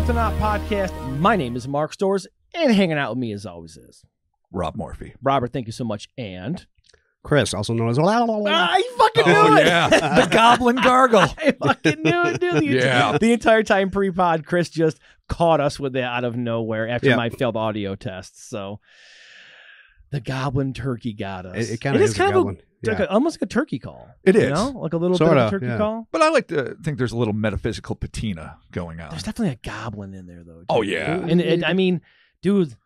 Cryptonaut podcast. My name is Mark Stores, and hanging out with me as always is Rob Morphy. Robert. Thank you so much. And Chris, also known as I fucking knew it. Yeah. The goblin gargle. I fucking knew it, dude. The entire time pre-pod, Chris just caught us with that out of nowhere after my failed audio test. So the goblin turkey got us. It kind of is a goblin. Almost like a turkey call. It is. You know? Like a little bit of a turkey call. But I like to think there's a little metaphysical patina going on. There's definitely a goblin in there, though. Dude. Oh, yeah. And I mean, dude,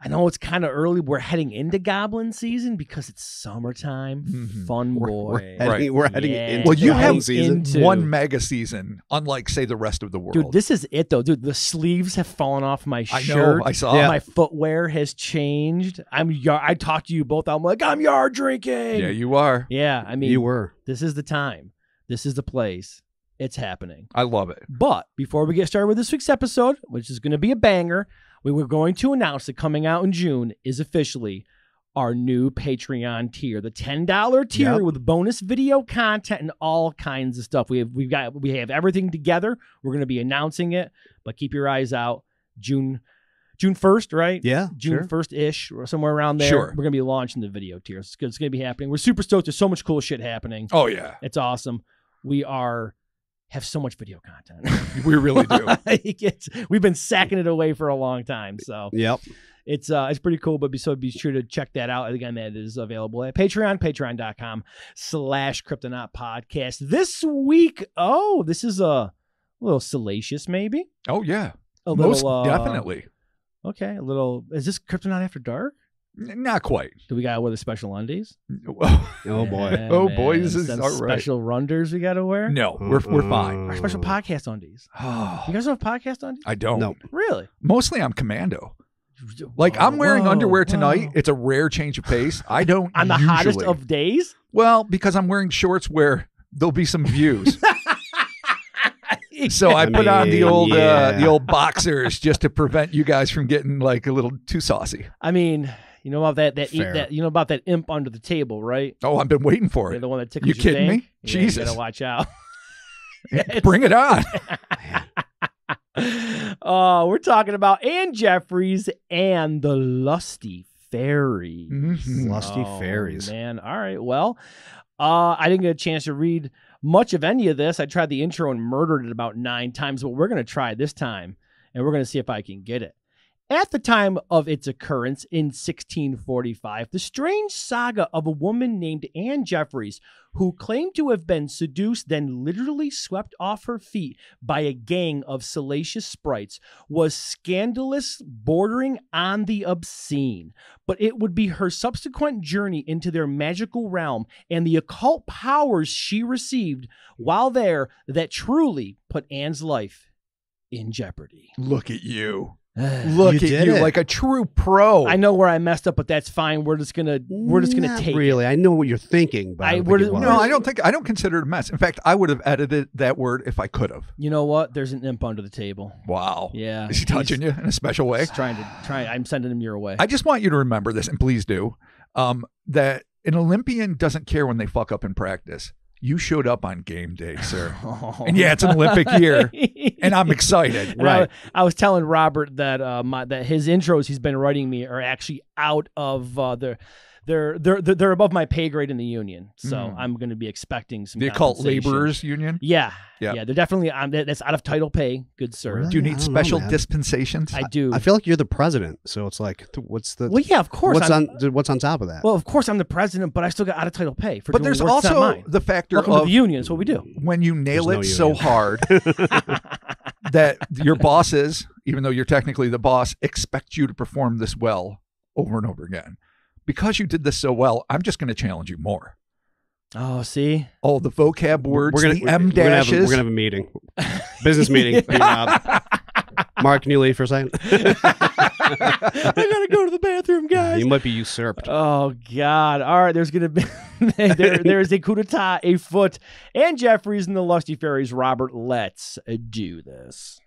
I know it's kind of early. We're heading into goblin season because it's summertime. Mm-hmm. Fun boy. We're heading into well, you have season. One mega season, unlike, say, the rest of the world. Dude, this is it, though. Dude, the sleeves have fallen off my shirt. I know. I saw. Yeah. My footwear has changed. I talked to you both. I'm like, I'm yard drinking. Yeah, you are. Yeah, I mean, you were. This is the time. This is the place. It's happening. I love it. But before we get started with this week's episode, which is going to be a banger, we were going to announce that coming out in June is officially our new Patreon tier, the $10 tier with bonus video content and all kinds of stuff. We have everything together. We're going to be announcing it, but keep your eyes out. June 1st, right? Yeah, June 1st-ish, or somewhere around there. Sure. We're going to be launching the video tier. It's going to be happening. We're super stoked. There's so much cool shit happening. Oh yeah, it's awesome. We have so much video content. We really do. We've been sacking it away for a long time. So it's pretty cool, but be sure to check that out. Again, that is available at patreon.com/Cryptonaut podcast. This week, this is a little salacious, maybe. Oh yeah. Most definitely. Okay, is this Cryptonaut After Dark? Not quite. Do we got to wear the special undies? Oh boy. Yeah, oh boy, this is all right. Special runders we got to wear? No, we're fine. Our special podcast undies. You guys don't have podcast undies? I don't. No. Really? Mostly I'm commando. Like I'm wearing underwear tonight. It's a rare change of pace. I don't on the hottest of days? Well, because I'm wearing shorts where there'll be some views. So I put on the old boxers just to prevent you guys from getting like a little too saucy. I mean, you know about that imp under the table, right? Oh, I've been waiting for it. The one that tickles you kidding me? Yeah, Jesus. You gotta watch out. Bring it on. We're talking about Ann Jefferies and the Lusty Faeries. Mm-hmm. Lusty Faeries. Man, all right. Well, I didn't get a chance to read much of any of this. I tried the intro and murdered it about 9 times, but we're going to try this time, and we're going to see if I can get it. At the time of its occurrence in 1645, the strange saga of a woman named Ann Jefferies, who claimed to have been seduced, then literally swept off her feet by a gang of salacious sprites, was scandalous, bordering on the obscene. But it would be her subsequent journey into their magical realm and the occult powers she received while there that truly put Ann's life in jeopardy. Look at you. Look at you, like a true pro. I know where I messed up, but that's fine. We're just gonna take really. it. I know what you're thinking, but I don't consider it a mess. In fact, I would have edited that word if I could have. You know what? There's an imp under the table. Wow. Yeah. Is he touching you in a special way? He's trying. I'm sending him your way. I just want you to remember this, and please do, that an Olympian doesn't care when they fuck up in practice. You showed up on game day, sir. And yeah, it's an Olympic year, and I'm excited. Right. I was telling Robert that that his intros he's been writing me are actually out of they're above my pay grade in the union. So I'm going to be expecting some the occult laborers union. Yeah. They're definitely that's out of title pay. Good sir. Really? Do you need special dispensations? I do. I feel like you're the president, so it's like, what's the? Well, yeah, of course. What's on top of that? Well, of course I'm the president, but I still got out of title pay. But there's also the factor Welcome of to the union. That's what we do. When you nail it so hard that your bosses, even though you're technically the boss, expect you to perform this well over and over again. Because you did this so well, I'm just going to challenge you more. Oh, see? Oh, the vocab words, the M dashes. We're going to have a meeting. Business meeting. Mark, can you leave for a second? I gotta go to the bathroom, guys. You might be usurped. Oh God! All right, there's gonna be there's a coup d'état afoot. Ann Jefferies and the Lusty Faeries. Robert, let's do this.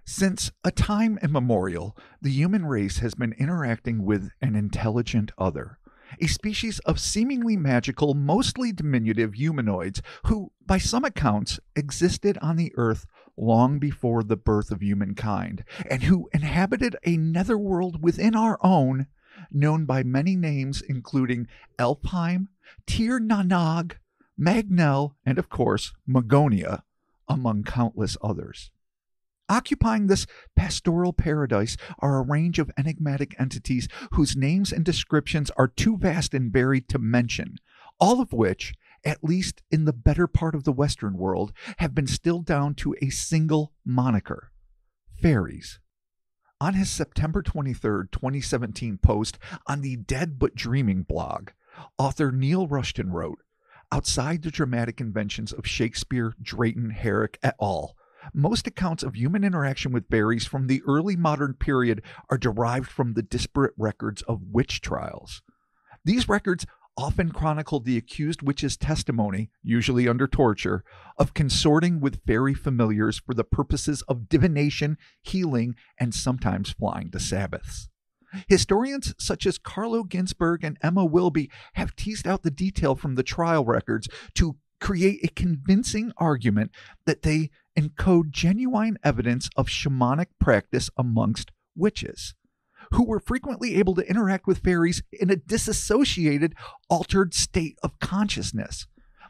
Since a time immemorial, the human race has been interacting with an intelligent other. a species of seemingly magical, mostly diminutive humanoids who, by some accounts, existed on the earth long before the birth of humankind, and who inhabited a netherworld within our own, known by many names including Elfheim, Tir Nanog, Magnell, and of course, Magonia, among countless others. Occupying this pastoral paradise are a range of enigmatic entities whose names and descriptions are too vast and varied to mention, all of which, at least in the better part of the Western world, have been distilled down to a single moniker: Faeries. On his September 23, 2017 post on the Dead But Dreaming blog, author Neil Rushton wrote, "Outside the dramatic inventions of Shakespeare, Drayton, Herrick et al., most accounts of human interaction with fairies from the early modern period are derived from the disparate records of witch trials. These records often chronicle the accused witch's testimony, usually under torture, of consorting with fairy familiars for the purposes of divination, healing, and sometimes flying to Sabbaths. Historians such as Carlo Ginzburg and Emma Wilby have teased out the detail from the trial records to create a convincing argument that they encode genuine evidence of shamanic practice amongst witches, who were frequently able to interact with fairies in a disassociated, altered state of consciousness.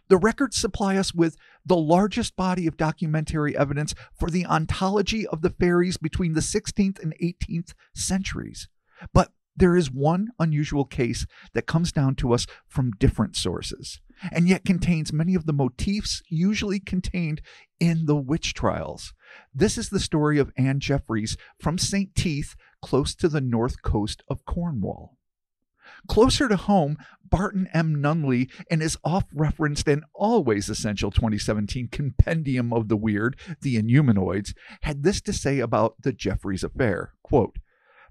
The records supply us with the largest body of documentary evidence for the ontology of the fairies between the 16th and 18th centuries. But there is one unusual case that comes down to us from different sources, and yet contains many of the motifs usually contained in the witch trials. This is the story of Ann Jefferies from St. Teith, close to the north coast of Cornwall. Closer to home, Barton M. Nunley, in his oft-referenced and always essential 2017 Compendium of the Weird, the Inhumanoids, had this to say about the Jefferies affair, quote,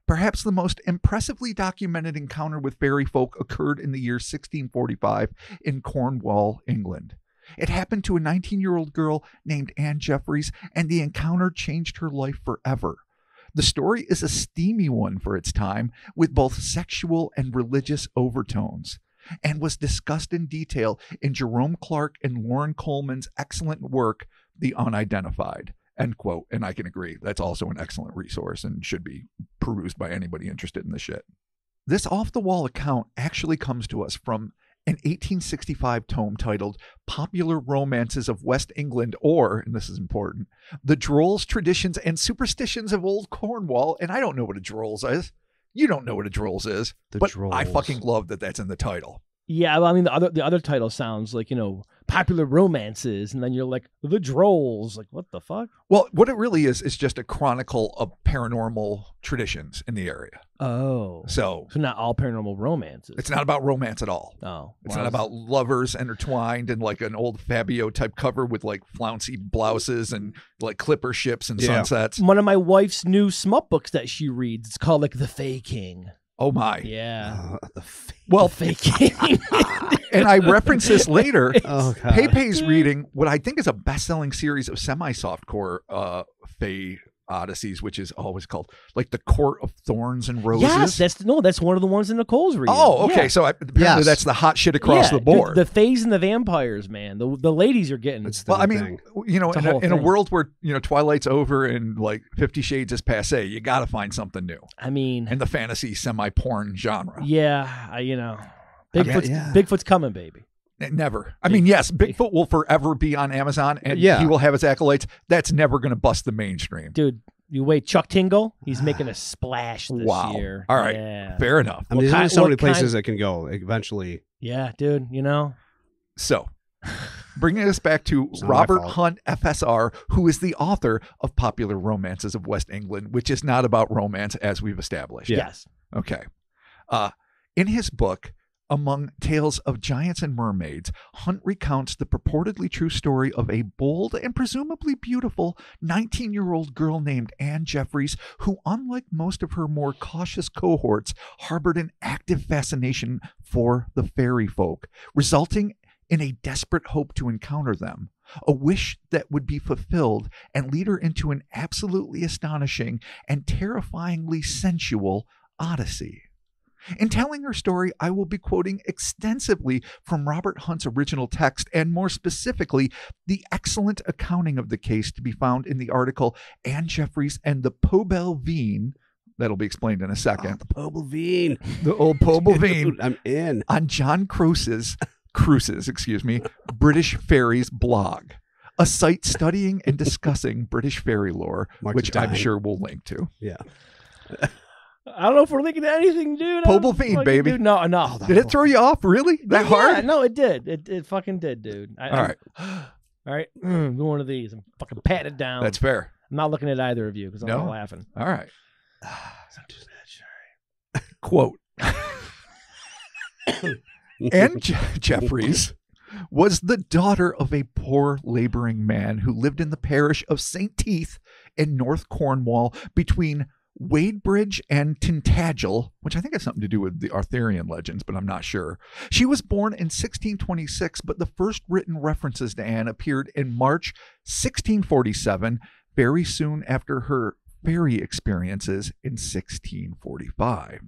"Perhaps the most impressively documented encounter with fairy folk occurred in the year 1645 in Cornwall, England. It happened to a 19-year-old girl named Ann Jefferies, and the encounter changed her life forever. The story is a steamy one for its time, with both sexual and religious overtones, and was discussed in detail in Jerome Clark and Lauren Coleman's excellent work, The Unidentified." End quote. And I can agree. That's also an excellent resource and should be perused by anybody interested in this shit. This off-the-wall account actually comes to us from an 1865 tome titled Popular Romances of West England, or, and this is important, The Drolls, Traditions, and Superstitions of Old Cornwall. And I don't know what a drolls is. You don't know what a drolls is. But Drolls. I fucking love that that's in the title. Yeah, well, I mean, the other title sounds like, popular romances, and then you're like, the Drolls. Like, what the fuck? Well, what it really is just a chronicle of paranormal traditions in the area. Oh. So not all paranormal romances. It's not about romance at all. Oh. It's not about lovers intertwined in like an old Fabio type cover with like flouncy blouses and like clipper ships and sunsets. One of my wife's new smut books that she reads, it's called like The Fae King. Oh my. Yeah. Well, Fae King. And I reference this later. Oh, God. Pepe's reading what I think is a best-selling series of semi-softcore Fae odysseys, which is always called like The Court of Thorns and Roses. Yes, that's one of the ones in Nicole's reading. Oh, okay. Yeah. So apparently that's the hot shit across the board. The Faes and the vampires, man. The ladies are getting. Well, I mean, in a world where Twilight's over and like 50 Shades is passe, you got to find something new. I mean, in the fantasy semi-porn genre. Yeah, Bigfoot's coming, baby. Never. I mean, yes, Bigfoot will forever be on Amazon, and he will have his acolytes. That's never going to bust the mainstream. Dude, you wait, Chuck Tingle? He's making a splash this year. All right. Yeah. Fair enough. I mean, there's only so many places that can go eventually. Yeah, dude, So, bringing us back to Robert Hunt, FSR, who is the author of Popular Romances of West England, which is not about romance, as we've established. Yes. Okay. In his book, Among Tales of Giants and Mermaids, Hunt recounts the purportedly true story of a bold and presumably beautiful 19-year-old girl named Ann Jefferies, who, unlike most of her more cautious cohorts, harbored an active fascination for the fairy folk, resulting in a desperate hope to encounter them, a wish that would be fulfilled and lead her into an absolutely astonishing and terrifyingly sensual odyssey. In telling her story, I will be quoting extensively from Robert Hunt's original text, and more specifically, the excellent accounting of the case to be found in the article Ann Jefferies and the Pobelvine. That'll be explained in a second. The Pobelvine. The old Pobelvine. I'm in. On John Cruise's, British Faeries blog, a site studying and discussing British fairy lore, which I'm sure we'll link to. Yeah. I don't know if we're linking to anything, dude. Pobelvine, baby. Dude, no. Did it throw you off, really? That hard? No, it did. It fucking did, dude. All right. All right. Do one of these. I'm fucking patting it down. That's fair. I'm not looking at either of you because I'm not laughing. All right. Quote. Ann Jefferies was the daughter of a poor laboring man who lived in the parish of St. Teith in North Cornwall between Wadebridge and Tintagel, which I think has something to do with the Arthurian legends, but I'm not sure. She was born in 1626, but the first written references to Anne appeared in March 1647, very soon after her fairy experiences in 1645.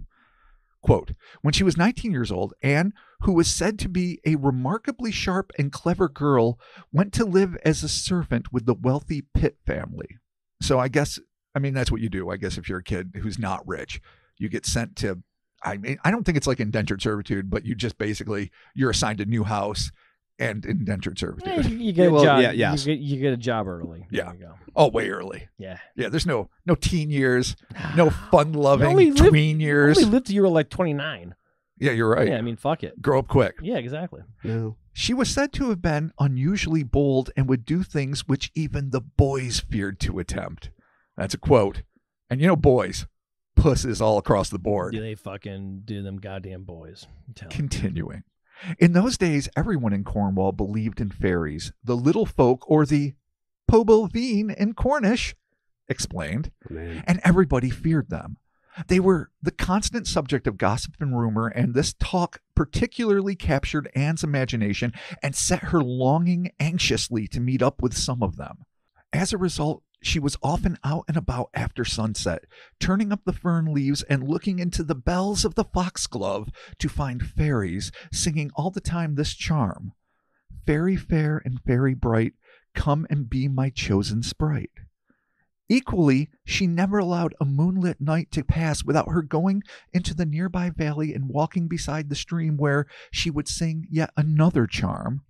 Quote, when she was 19 years old, Anne, who was said to be a remarkably sharp and clever girl, went to live as a servant with the wealthy Pitt family. So I mean, that's what you do. I guess if you're a kid who's not rich, you get sent to, I don't think it's like indentured servitude, but you just basically, you're assigned a new house and indentured servitude. You get a job. Yeah, yes. You get a job early. Yeah. There you go. Oh, way early. Yeah. Yeah, there's no teen years, no fun-loving tween years. You only lived till you were like 29. Yeah, you're right. Yeah, I mean, fuck it. Grow up quick. Yeah, exactly. No. She was said to have been unusually bold and would do things which even the boys feared to attempt. That's a quote. And you know, boys, pusses all across the board. Do they fucking do them goddamn boys? Continuing. In those days, everyone in Cornwall believed in fairies. The little folk, or the Pobelvine in Cornish, explained, and everybody feared them. They were the constant subject of gossip and rumor, and this talk particularly captured Anne's imagination and set her longing anxiously to meet up with some of them. As a result, she was often out and about after sunset, turning up the fern leaves and looking into the bells of the foxglove to find fairies singing all the time this charm. Fairy fair and fairy bright, come and be my chosen sprite. Equally, she never allowed a moonlit night to pass without her going into the nearby valley and walking beside the stream where she would sing yet another charm.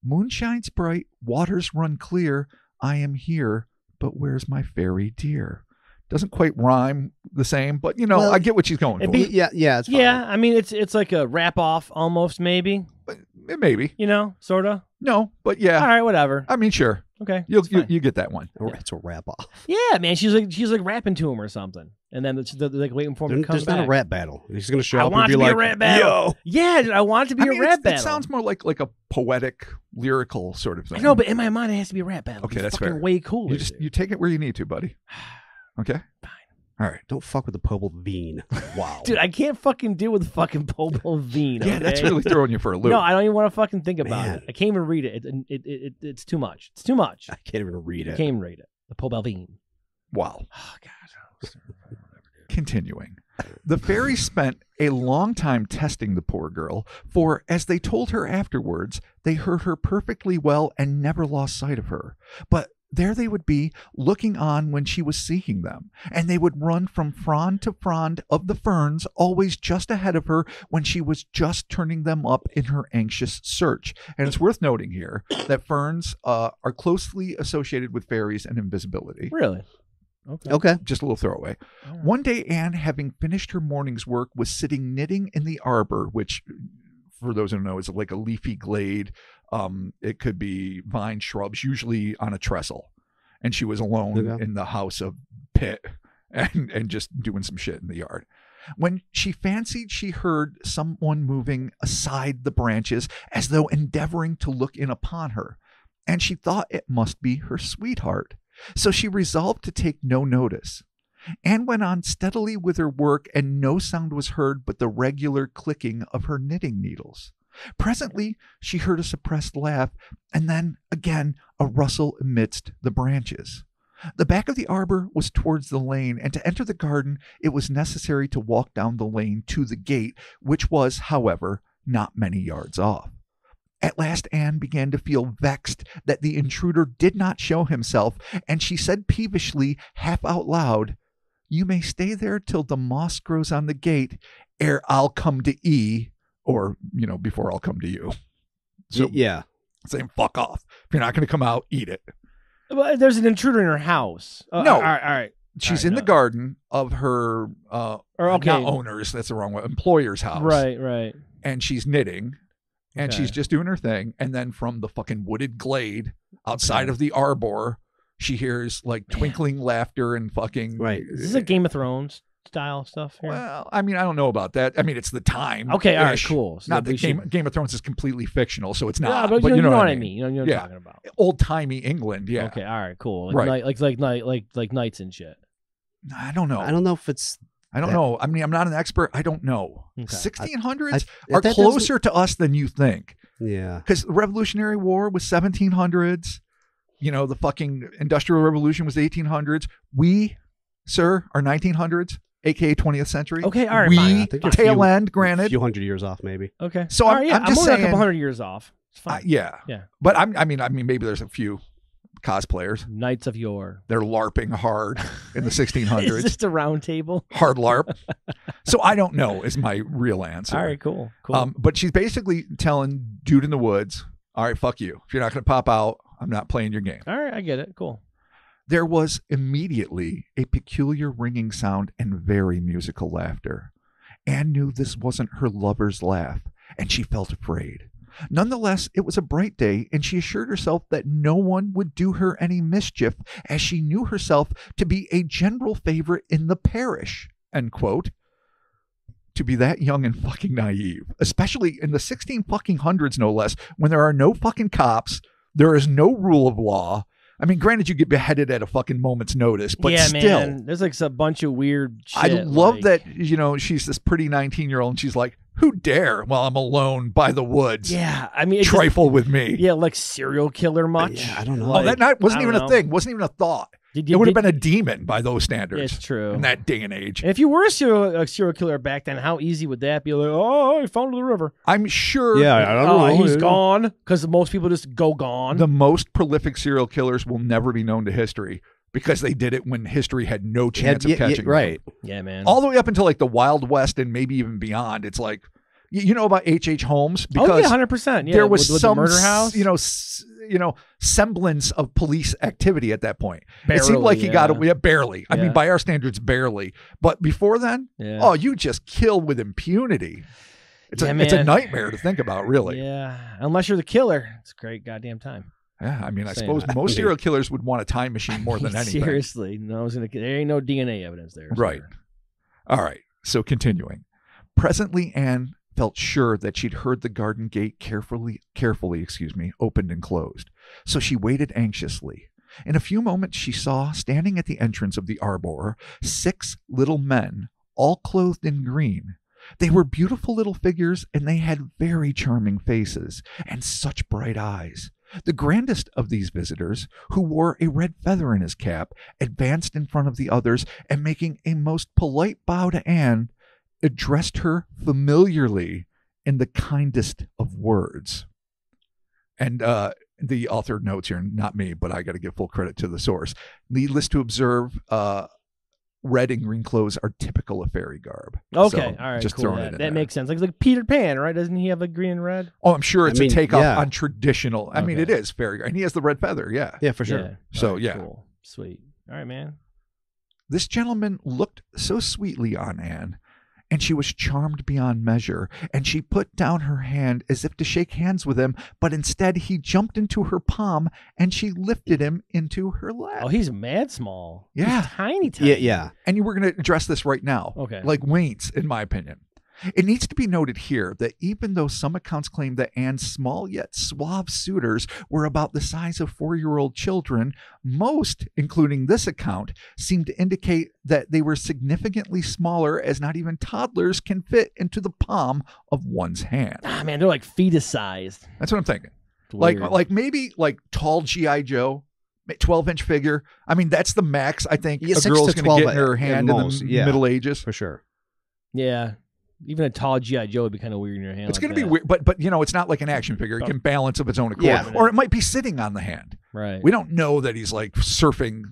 Moon shines bright, waters run clear, I am here, but where's my fairy dear? Doesn't quite rhyme the same, but you know, well, I get what she's going for. Yeah, it's fine. Yeah, I mean, it's like a wrap off almost, maybe. Maybe. You know, sort of. No, but yeah. All right, whatever. I mean, sure. Okay. You get that one. It's a wrap off. Yeah, man. She's like rapping to him or something, and then they're like waiting for him to come back. There's not a rap battle. He's going to show up and be like, a rap battle. Yo. Yeah, I want it to be a rap battle. It sounds more like a poetic, lyrical sort of thing. I know, but in my mind, it has to be a rap battle. Okay, that's fair. Way cooler. You take it where you need to, buddy. Okay. Fine. All right. Don't fuck with the Pobelvine. Wow. Dude, I can't fucking deal with fucking Pobelvine. Okay? Yeah, that's really throwing you for a loop. No, I don't even want to fucking think about it. I can't even read it. It's too much. It's too much. I can't even read it. I can't even read it. The Pobelvine. Wow. Oh, God. Continuing. The fairies spent a long time testing the poor girl, for, as they told her afterwards, they heard her perfectly well and never lost sight of her. But there they would be, looking on when she was seeking them, and they would run from frond to frond of the ferns, always just ahead of her when she was just turning them up in her anxious search. And it's worth noting here that ferns are closely associated with fairies and invisibility. Really? Okay. Just a little throwaway. Right. One day, Anne, having finished her morning's work, was sitting knitting in the arbor, which, for those who know, is like a leafy glade. It could be vine shrubs, usually on a trestle. And she was alone in the house of Pitt and just doing some shit in the yard. When she fancied she heard someone moving aside the branches as though endeavoring to look in upon her, and she thought it must be her sweetheart. So she resolved to take no notice. Anne went on steadily with her work, and no sound was heard but the regular clicking of her knitting needles. Presently, she heard a suppressed laugh, and then, again, a rustle amidst the branches. The back of the arbor was towards the lane, and to enter the garden, it was necessary to walk down the lane to the gate, which was, however, not many yards off. At last, Anne began to feel vexed that the intruder did not show himself, and she said peevishly, half out loud, "You may stay there till the moss grows on the gate, ere I'll come to or, before I'll come to you." So, yeah. Saying, fuck off. If you're not going to come out, eat it. Well, there's an intruder in her house. No. All right. She's in the garden of her, not owners, that's the wrong way, employer's house. Right. And she's knitting. And she's just doing her thing. And then from the fucking wooded glade outside of the arbor, she hears like twinkling laughter and fucking. Right. Is this a Game of Thrones style stuff here? Well, I mean, I don't know about that. I mean, it's the time. Okay, all right, cool. So not that Game of Thrones is completely fictional, so it's not. Yeah, but you know what I mean. You know what I'm talking about. Old timey England, yeah. Okay, all right, cool. Right. Like knights and shit. I don't know. I don't know if it's. I don't know. I mean, I'm not an expert. I don't know. Okay. 1600s are closer to us than you think. Yeah. Because the Revolutionary War was 1700s. The fucking Industrial Revolution was 1800s. We, sir, are 1900s, aka 20th century. Okay, all right. We, tail end, granted. A few hundred years off, maybe. Okay. So I'm just only saying. a couple hundred years off. It's fine. Yeah. But I mean, maybe there's a few cosplayers. Knights of yore. They're LARPing hard in the 1600s. Is this a round table? Hard LARP. So I don't know is my real answer. All right, cool. But she's basically telling dude in the woods, all right, fuck you. If you're not going to pop out, I'm not playing your game. All right, I get it. Cool. There was immediately a peculiar ringing sound and very musical laughter. Anne knew this wasn't her lover's laugh, and she felt afraid. Nonetheless, it was a bright day, and she assured herself that no one would do her any mischief, as she knew herself to be a general favorite in the parish. End quote. To be that young and fucking naive, especially in the 1600s, no less, when there are no fucking cops, there is no rule of law. I mean, granted, you get beheaded at a fucking moment's notice, but still. Man, there's like a bunch of weird shit. I love that, she's this pretty 19-year-old, and she's like, who dare, while I'm alone by the woods, I mean, trifle with me? Yeah, like serial killer much? Yeah, I don't know. That wasn't even a thing. Wasn't even a thought. It would have been a demon by those standards. It's true. In that day and age. And if you were a serial killer back then, how easy would that be? Like, oh, he fell into the river. I'm sure. Yeah, I don't know. He's gone. Because most people just go gone. The most prolific serial killers will never be known to history because they did it when history had no chance of catching them. Right. Yeah, man. All the way up until like the Wild West and maybe even beyond. It's like, you know about H.H. Holmes? Because 100%. Yeah, there was with some the murder house. Semblance of police activity at that point. Barely, it seemed like he got away, barely. I Yeah. mean, by our standards, barely. But before then, you just kill with impunity. It's a nightmare to think about, really. Yeah, unless you're the killer. It's a great goddamn time. Yeah, I mean, I suppose most serial killers would want a time machine more than anything. Seriously, there ain't no DNA evidence there. Right. Sir. All right, so continuing. Presently, Anne felt sure that she'd heard the garden gate carefully, opened and closed. So she waited anxiously. In a few moments, she saw, standing at the entrance of the arbor, 6 little men, all clothed in green. They were beautiful little figures, and they had very charming faces, and such bright eyes. The grandest of these visitors, who wore a red feather in his cap, advanced in front of the others, and making a most polite bow to Anne, addressed her familiarly in the kindest of words. And the author notes here, not me, but I got to give full credit to the source. Needless to observe, red and green clothes are typical of fairy garb. Okay, so, all right, just cool. throwing it in That there. makes sense. Like Peter Pan, right? Doesn't he have like green and red? Oh, I'm sure it's a takeoff on traditional. I mean, Okay. it is fairy garb, and he has the red feather. Yeah, Yeah, for sure. Yeah. So, All right, yeah. cool. Sweet. All right, man. This gentleman looked so sweetly on Anne, and she was charmed beyond measure, and she put down her hand as if to shake hands with him, but instead he jumped into her palm, and she lifted him into her lap. Oh, he's mad small. Yeah. He's tiny. Yeah. And you were going to address this right now. Okay. Like Wayne's, in my opinion. It needs to be noted here that even though some accounts claim that Anne's small yet suave suitors were about the size of 4-year-old children, most, including this account, seem to indicate that they were significantly smaller, as not even toddlers can fit into the palm of one's hand. Ah, man, they're like fetus sized. That's what I'm thinking. Weird. Like maybe like tall G.I. Joe, 12-inch figure. I mean, that's the max I think Yeah, a 6 girl's to going to 12 get in her hand in most, the yeah. Middle Ages. For sure. Yeah. Even a tall G.I. Joe would be kind of weird in your hand. It's like going to be that. weird, but you know, it's not like an action figure. It can balance of its own accord. Yeah. Or it might be sitting on the hand. Right. We don't know that he's like surfing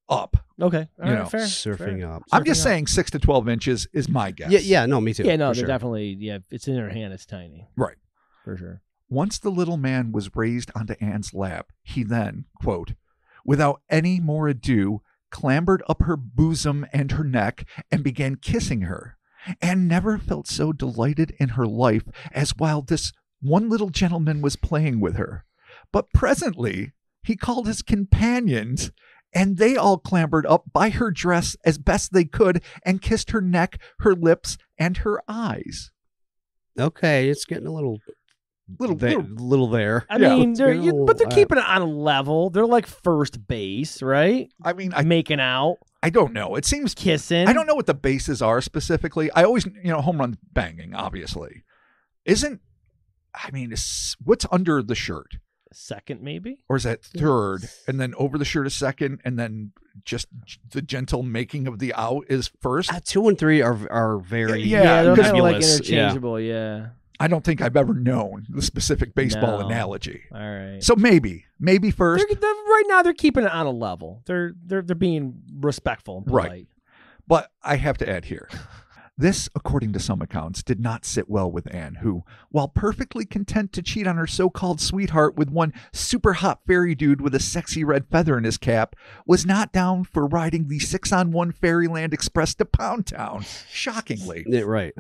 up. Okay. All You right, know, fair. Surfing fair. up. I'm just Surfing up. saying 6 to 12 inches is my guess. Yeah, no, me too. Yeah, no, for they're sure. definitely, yeah, if it's in her hand, it's tiny. Right. For sure. Once the little man was raised onto Anne's lap, he then, quote, without any more ado, clambered up her bosom and her neck and began kissing her. Anne never felt so delighted in her life as while this one little gentleman was playing with her. But presently he called his companions, and they all clambered up by her dress as best they could and kissed her neck, her lips, and her eyes. Okay, it's getting a little there. I Yeah. mean, It's they're, getting a little, but they're keeping it on a level. They're like first base, right? I mean, Making out, I don't know. It seems kissing. I don't know what the bases are specifically. I always, home run banging, obviously. What's under the shirt? Second, maybe? Or is that third? And then over the shirt is second, and then just the gentle making of the out is first? 2 and 3 are very Yeah, they're because- kind of like nebulous. interchangeable, yeah. I don't think I've ever known the specific baseball No. analogy. All right. So maybe first. Right now, they're keeping it on a level. They're being respectful and polite. Right. But I have to add here. This, according to some accounts, did not sit well with Anne, who, while perfectly content to cheat on her so-called sweetheart with one super hot fairy dude with a sexy red feather in his cap, was not down for riding the 6-on-1 Fairyland Express to Pound Town. Shockingly. Yeah, right.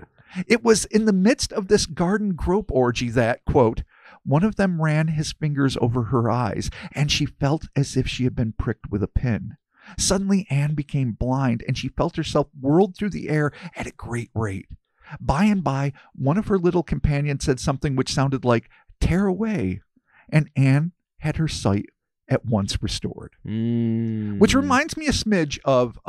It was in the midst of this garden grope orgy that, quote, one of them ran his fingers over her eyes, and she felt as if she had been pricked with a pin. Suddenly, Anne became blind, and she felt herself whirled through the air at a great rate. By and by, one of her little companions said something which sounded like, tear away, and Anne had her sight at once restored. Which reminds me a smidge of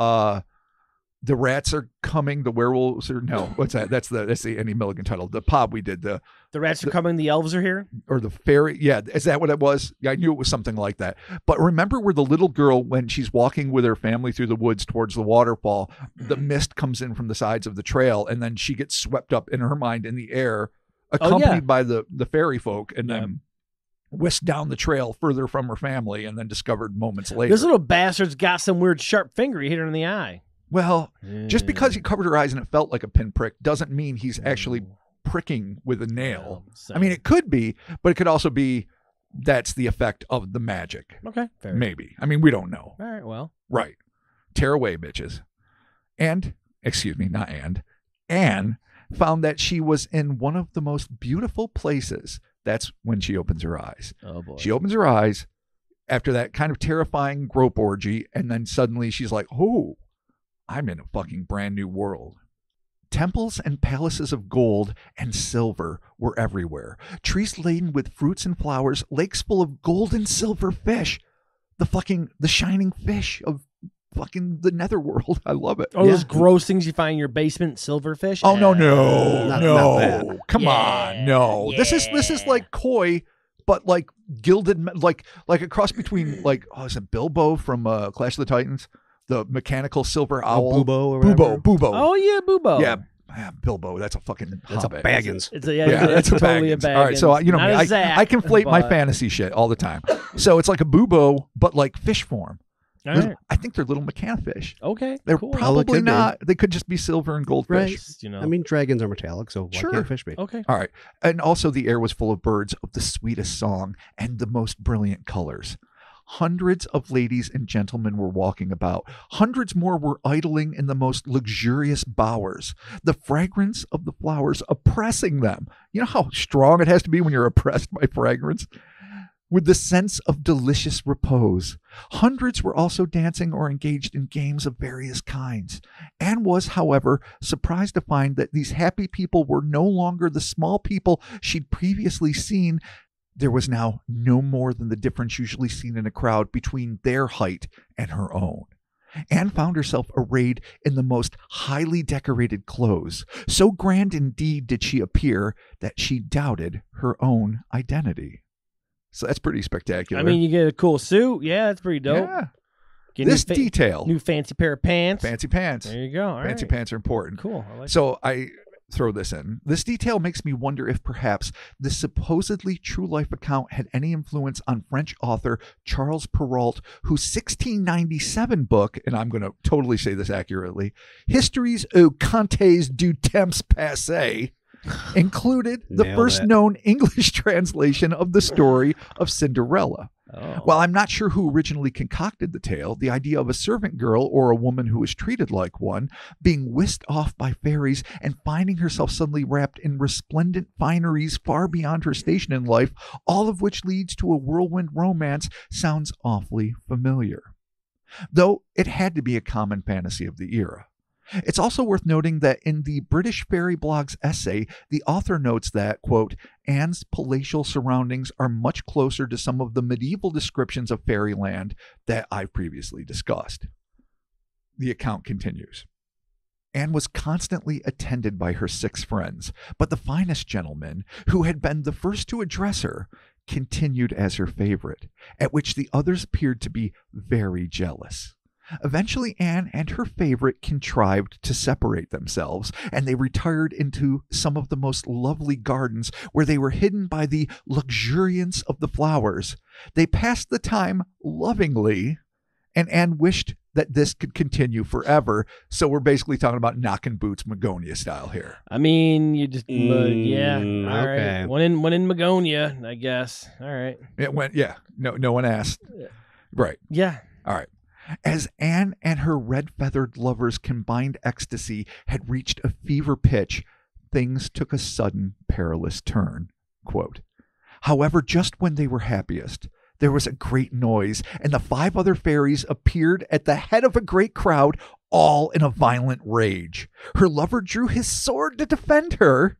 The Rats Are Coming, the werewolves are no, what's that? That's the Andy Milligan title. The pod we did, the Rats are coming, the elves are here? or the fairy. Yeah, is that what it was? Yeah, I knew it was something like that. But remember where the little girl, when she's walking with her family through the woods towards the waterfall, the mist comes in from the sides of the trail, and then she gets swept up in her mind in the air, accompanied by the fairy folk, and then whisked down the trail further from her family, and then discovered moments later. This little bastard's got some weird sharp finger. He hit her in the eye. Well, just because he covered her eyes and it felt like a pinprick doesn't mean he's actually pricking with a nail. I mean, it could be, but it could also be that's the effect of the magic. Okay, fair. Maybe. I mean, we don't know. All right, well. Right. Tear away, bitches. Anne found that she was in one of the most beautiful places. That's when she opens her eyes. Oh, boy. She opens her eyes after that kind of terrifying grope orgy, and then suddenly she's like, oh, I'm in a fucking brand new world. Temples and palaces of gold and silver were everywhere. Trees laden with fruits and flowers, lakes full of gold and silver fish. The shining fish of fucking the netherworld. I love it. Oh, those gross things you find in your basement, silverfish? Oh, no. Not that. Come on. No. Yeah. This is like koi, but like gilded, like a cross between is it Bilbo from Clash of the Titans? The mechanical silver owl. Bubo or whatever. Bubo. Oh, yeah, Bubo. Yeah, Bilbo. That's a fucking That's a hobbit. Baggins. It's That's a totally a Baggins. Baggins. All right, so you know Not me. a I Zack, conflate my but- fantasy shit all the time. So it's like a Bubo, but like fish form. All right. I think they're little mechanofish. Okay, They're cool. probably could be. not. They could just be silver and goldfish. Right. Just, you know. I mean, dragons are metallic, so why Sure. can't fish be? Okay. All right. And also the air was full of birds of the sweetest song and the most brilliant colors. Hundreds of ladies and gentlemen were walking about. Hundreds more were idling in the most luxurious bowers, the fragrance of the flowers oppressing them. You know how strong it has to be when you're oppressed by fragrance? With the sense of delicious repose. Hundreds were also dancing or engaged in games of various kinds. Anne was, however, surprised to find that these happy people were no longer the small people she'd previously seen. There was now no more than the difference usually seen in a crowd between their height and her own. Anne found herself arrayed in the most highly decorated clothes. So grand indeed did she appear that she doubted her own identity. So that's pretty spectacular. I mean, you get a cool suit. Yeah, that's pretty dope. Yeah. Get This detail. New fancy pair of pants. Fancy pants. There you go. All fancy right. pants are important. Cool. I like So I throw this in. This detail makes me wonder if perhaps this supposedly true life account had any influence on French author Charles Perrault, whose 1697 book, and I'm going to totally say this accurately, Histories aux Contes du Temps Passé, included the first known English translation of the story of Cinderella. Oh. While I'm not sure who originally concocted the tale, the idea of a servant girl or a woman who is treated like one being whisked off by fairies and finding herself suddenly wrapped in resplendent fineries far beyond her station in life, all of which leads to a whirlwind romance, sounds awfully familiar. Though it had to be a common fantasy of the era. It's also worth noting that in the British Fairy Blog's essay, the author notes that, quote, Anne's palatial surroundings are much closer to some of the medieval descriptions of fairyland that I've previously discussed. The account continues. Anne was constantly attended by her 6 friends, but the finest gentleman, who had been the first to address her, continued as her favorite, at which the others appeared to be very jealous. Eventually, Anne and her favorite contrived to separate themselves, and they retired into some of the most lovely gardens where they were hidden by the luxuriance of the flowers. They passed the time lovingly, and Anne wished that this could continue forever. So we're basically talking about knocking boots Magonia style here. I mean, you just, yeah. All okay. right. One in Magonia, I guess. All right. It went, yeah. No one asked. Right. Yeah. All right. As Anne and her red-feathered lover's combined ecstasy had reached a fever pitch, things took a sudden, perilous turn. Quote, however, just when they were happiest, there was a great noise, and the 5 other fairies appeared at the head of a great crowd, all in a violent rage. Her lover drew his sword to defend her,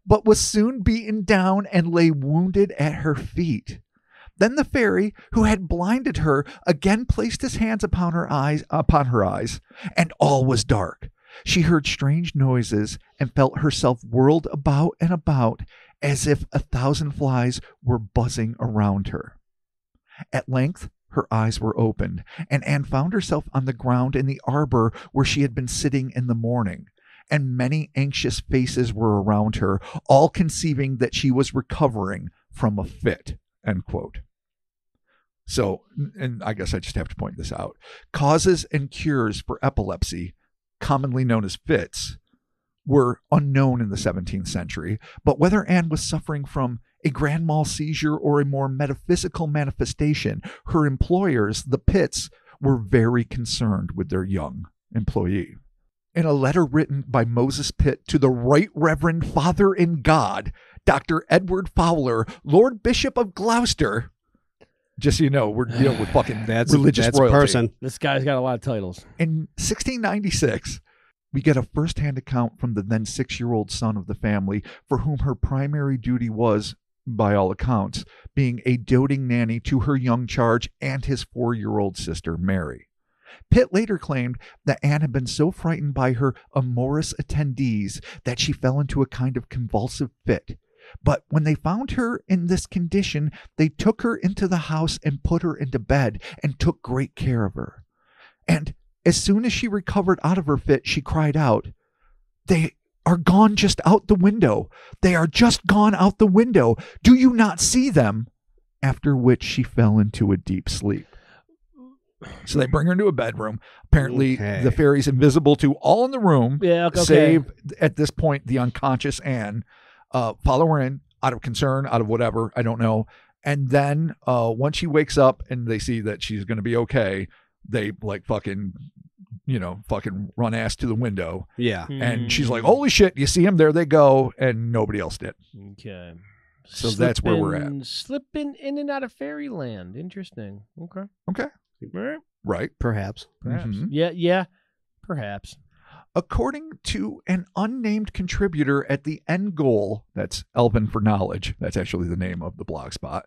but was soon beaten down and lay wounded at her feet. Then the fairy, who had blinded her, again placed his hands upon her eyes, and all was dark. She heard strange noises and felt herself whirled about and about as if 1,000 flies were buzzing around her. At length, her eyes were opened, and Anne found herself on the ground in the arbor where she had been sitting in the morning, and many anxious faces were around her, all conceiving that she was recovering from a fit. End quote. So, and I guess I just have to point this out. Causes and cures for epilepsy, commonly known as fits, were unknown in the 17th century, but whether Anne was suffering from a grand mal seizure or a more metaphysical manifestation, her employers, the Pitts, were very concerned with their young employee. In a letter written by Moses Pitt to the Right Reverend Father in God, Dr. Edward Fowler, Lord Bishop of Gloucester, just so you know, we're dealing with fucking religious royalty. Person. This guy's got a lot of titles. In 1696, we get a first-hand account from the then 6-year-old son of the family, for whom her primary duty was, by all accounts, being a doting nanny to her young charge and his 4-year-old sister, Mary. Pitt later claimed that Anne had been so frightened by her amorous attendees that she fell into a kind of convulsive fit. But when they found her in this condition, they took her into the house and put her into bed and took great care of her. And as soon as she recovered out of her fit, she cried out, "They are gone just out the window. They are just gone out the window. Do you not see them?" After which she fell into a deep sleep. So they bring her into a bedroom. Apparently, the fairy's invisible to all in the room, save, at this point, the unconscious Anne. Follow her in out of concern, out of whatever, I don't know. And then once she wakes up and they see that she's going to be okay, they like fucking run ass to the window. Yeah. And she's like, holy shit, you see them? There they go. And nobody else did. Okay. So that's where we're at. Slipping in and out of fairyland. Interesting. Okay. Okay. Right. Perhaps. Mm-hmm. Yeah. Perhaps. According to an unnamed contributor at the End Goal, that's Elven for Knowledge, that's actually the name of the blog spot,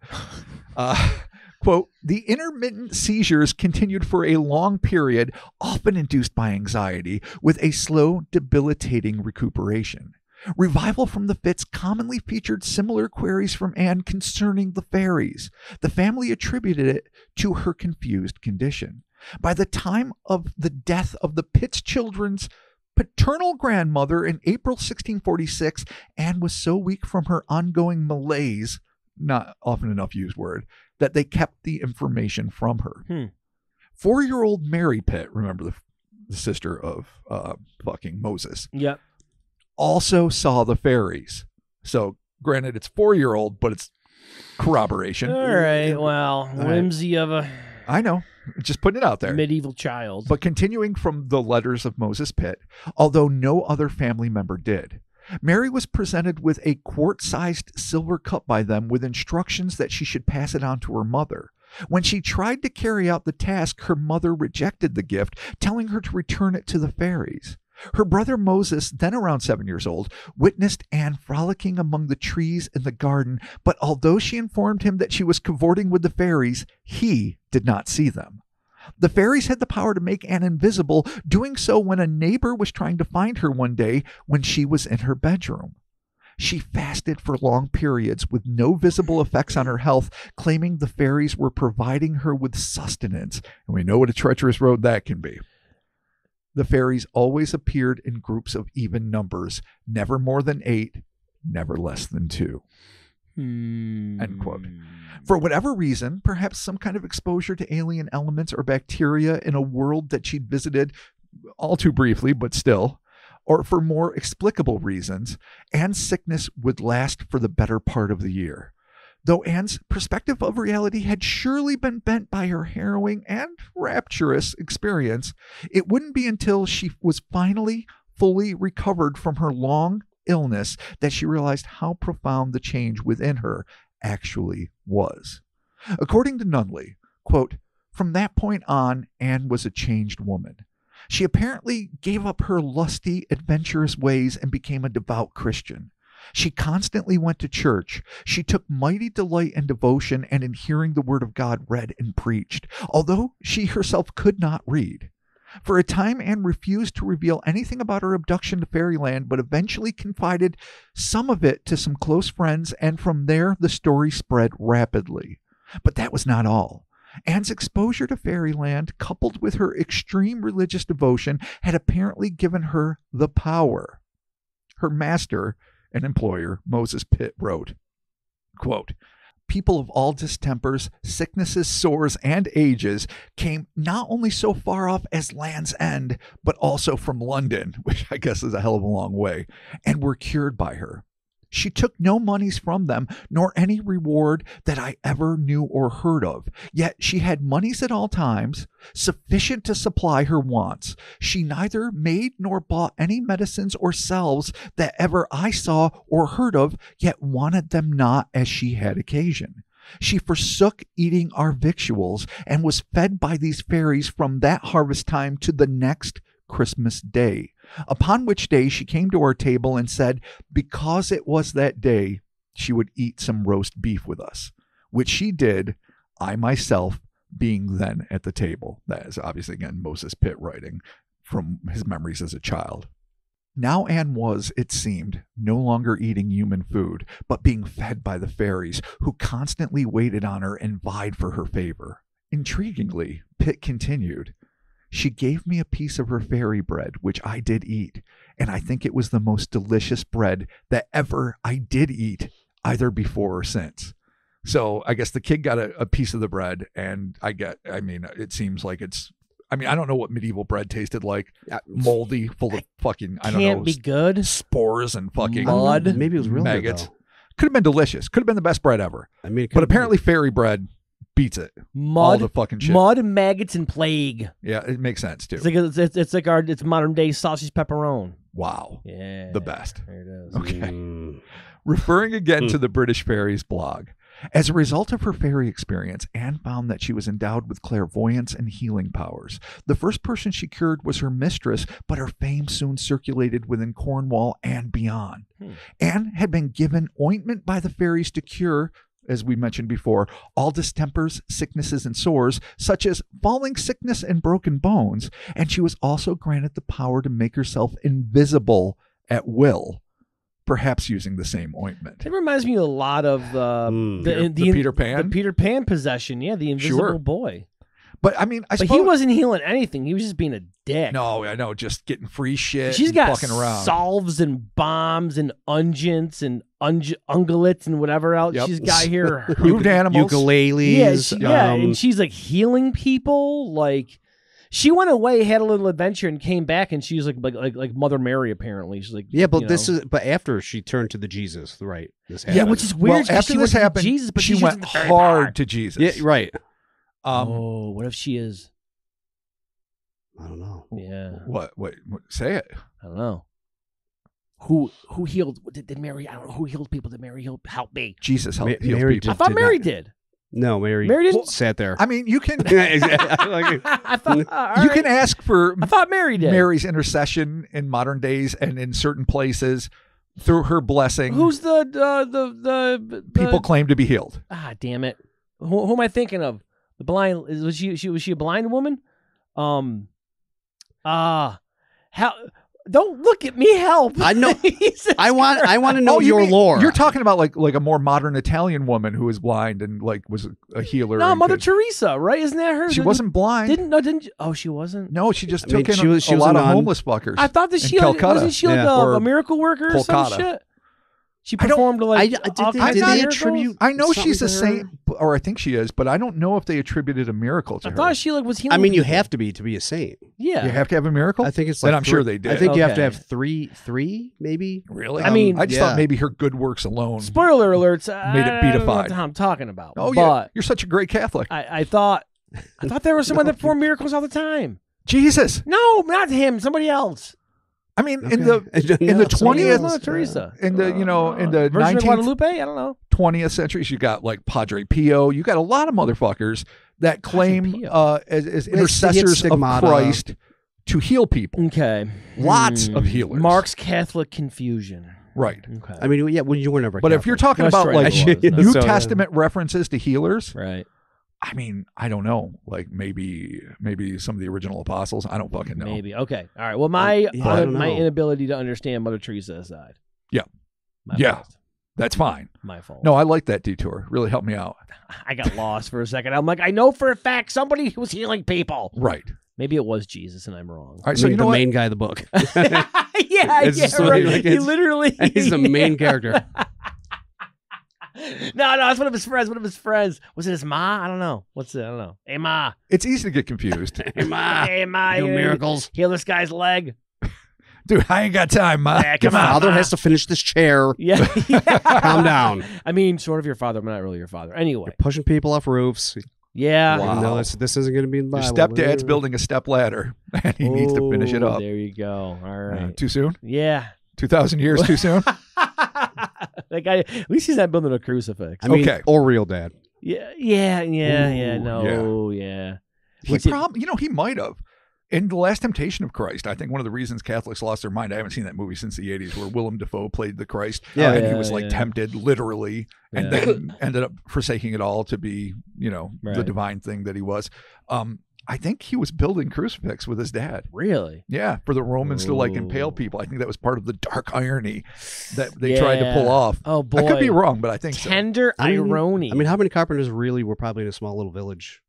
quote, the intermittent seizures continued for a long period, often induced by anxiety, with a slow, debilitating recuperation. Revival from the fits commonly featured similar queries from Anne concerning the fairies. The family attributed it to her confused condition. By the time of the death of the Pitts children's paternal grandmother in April 1646, Anne was so weak from her ongoing malaise, not often enough used word, that they kept the information from her. 4-year-old Mary Pitt, remember the sister of fucking Moses, Yep. also saw the fairies. So granted, it's 4-year-old, but it's corroboration. All right. Well, whimsy of a I know. Just putting it out there. medieval child. But continuing from the letters of Moses Pitt, although no other family member did, Mary was presented with a quart-sized silver cup by them with instructions that she should pass it on to her mother. When she tried to carry out the task, her mother rejected the gift, telling her to return it to the fairies. Her brother Moses, then around 7 years old, witnessed Anne frolicking among the trees in the garden, but although she informed him that she was cavorting with the fairies, he did not see them. The fairies had the power to make Anne invisible, doing so when a neighbor was trying to find her one day when she was in her bedroom. She fasted for long periods with no visible effects on her health, claiming the fairies were providing her with sustenance. And we know what a treacherous road that can be. The fairies always appeared in groups of even numbers, never more than 8, never less than 2. End quote. For whatever reason, perhaps some kind of exposure to alien elements or bacteria in a world that she'd visited all too briefly, but still, or for more explicable reasons, Anne's sickness would last for the better part of the year. Though Anne's perspective of reality had surely been bent by her harrowing and rapturous experience, it wouldn't be until she was finally fully recovered from her long illness that she realized how profound the change within her actually was. According to Nunley, quote, "From that point on, Anne was a changed woman. She apparently gave up her lusty, adventurous ways and became a devout Christian. She constantly went to church. She took mighty delight in devotion and in hearing the word of God read and preached, although she herself could not read. For a time, Anne refused to reveal anything about her abduction to Fairyland, but eventually confided some of it to some close friends, and from there the story spread rapidly. But that was not all. Anne's exposure to Fairyland, coupled with her extreme religious devotion, had apparently given her the power. Her master and employer, Moses Pitt, wrote, quote, "People of all distempers, sicknesses, sores, and ages came not only so far off as Land's End, but also from London," which I guess is a hell of a long way, "and were cured by her. She took no monies from them, nor any reward that I ever knew or heard of. Yet she had monies at all times, sufficient to supply her wants. She neither made nor bought any medicines or salves that ever I saw or heard of, yet wanted them not as she had occasion. She forsook eating our victuals, and was fed by these fairies from that harvest time to the next Christmas Day, upon which day she came to our table and said, because it was that day, she would eat some roast beef with us, which she did, I myself being then at the table." That is obviously, again, Moses Pitt writing from his memories as a child. Now Anne was, it seemed, no longer eating human food, but being fed by the fairies, who constantly waited on her and vied for her favor. Intriguingly, Pitt continued, "She gave me a piece of her fairy bread, which I did eat, and I think it was the most delicious bread that ever I did eat, either before or since." So I guess the kid got a piece of the bread, and it seems like I don't know what medieval bread tasted like. Moldy, full of fucking, Can't be good. spores and fucking Mud. Maybe it was real maggots. good, though. Could have been delicious. Could have been the best bread ever. But apparently fairy bread beats it. All the fucking shit. Mud, maggots, and plague. Yeah, it makes sense too. It's modern day sausage pepperoni. Wow. Yeah. The best. There it is. Okay. Referring again to the British Fairies blog. As a result of her fairy experience, Anne found that she was endowed with clairvoyance and healing powers. The first person she cured was her mistress, but her fame soon circulated within Cornwall and beyond. Anne had been given ointment by the fairies to cure, as we mentioned before, all distempers, sicknesses, and sores, such as falling sickness and broken bones, and she was also granted the power to make herself invisible at will. perhaps using the same ointment. It reminds me a lot of the Peter Pan? The Peter Pan possession. Yeah, the invisible boy. But I mean, I suppose he wasn't healing anything. He was just being a dick. No, I know, just getting free shit. She's and got fucking around. salves and bombs and unguents and ungulates and whatever else she's got here. Moved animals, ukuleles. And she's like healing people. Like she went away, had a little adventure, and came back, and she's like Mother Mary. Apparently, she's like but after she turned to the Jesus, right? Which is weird. Well, after this happened, Jesus, but she went hard to Jesus. Yeah, right. What if she is? I don't know. Yeah. What? Say it. I don't know. Who healed? Did Mary? I don't know who healed people. Did Mary help me? Jesus helped heal Mary people. I thought Mary did. No, Mary didn't. Sat there. I mean, you can. I thought you can ask for. I thought Mary did. Mary's intercession in modern days and in certain places through her blessing. Who's the people claim to be healed? Ah, damn it! Who am I thinking of? The blind was she a blind woman? How? Don't look at me. Help! I know. I want to know your lore. You're talking about like a more modern Italian woman who was blind and like was a healer. No, Mother Teresa, right? Isn't that her? She wasn't blind. Didn't? Oh, she wasn't. No, she just took in a lot of homeless fuckers. I thought that she wasn't she like a miracle worker or some shit. She performed attribute. I know she's a saint, or I think she is, but I don't know if they attributed a miracle to her. I thought she was healing. I mean, you people. have to be a saint. Yeah, you have to have a miracle. I think it's like. And I'm sure they did. I think you have to have three maybe. Really? I mean, I just thought maybe her good works alone. Spoiler alerts made it beatified. What I'm talking about. Oh yeah, you're such a great Catholic. I thought there was someone that performed miracles all the time. Jesus. No, not him. Somebody else. I mean, in the 20th, Teresa, in the in the Virgin 19th, of Guadalupe, I don't know, 20th century, you got like Padre Pio. You got a lot of motherfuckers that claim as intercessors of Christ to heal people. Okay, lots of healers. Mark's Catholic confusion. Right. Okay. I mean, when you were never. But if you're talking about like New Testament references to healers, right? I mean, I don't know. Like maybe some of the original apostles. I don't fucking know. Maybe. Okay. All right. Well, my inability to understand Mother Teresa aside. Yeah. That's fine. My fault. No, I like that detour. Really helped me out. I got lost for a second. I'm like, I know for a fact somebody was healing people. Right. Maybe it was Jesus, and I'm wrong. All right. So you know the what? main guy of the book. Right. He literally. He's the main character. No, it's one of his friends. Was it his ma? I don't know. What's it? I don't know. Hey, ma. It's easy to get confused. Hey, ma. Do miracles. Heal this guy's leg. Dude, I ain't got time, ma. Yeah, your father has to finish this chair. Yeah. Calm down. I mean, sort of your father, but not really your father. Anyway. You're pushing people off roofs. Yeah. Wow. No, this isn't going to be in the Bible. Your stepdad's building a step ladder, and he needs to finish it up. There you go. All right. Too soon? Yeah. 2,000 years too soon? That guy, at least he's not building a crucifix. I mean, or real dad. Yeah. He might have. In The Last Temptation of Christ, I think one of the reasons Catholics lost their mind, I haven't seen that movie since the 80s, where Willem Dafoe played the Christ, and he was tempted literally, and then ended up forsaking it all to be, the divine thing that he was. I think he was building crucifix with his dad. Really? Yeah, for the Romans to impale people. I think that was part of the dark irony that they tried to pull off. Oh boy, I could be wrong, but I think tender irony. I mean, how many carpenters really were probably in a small little village?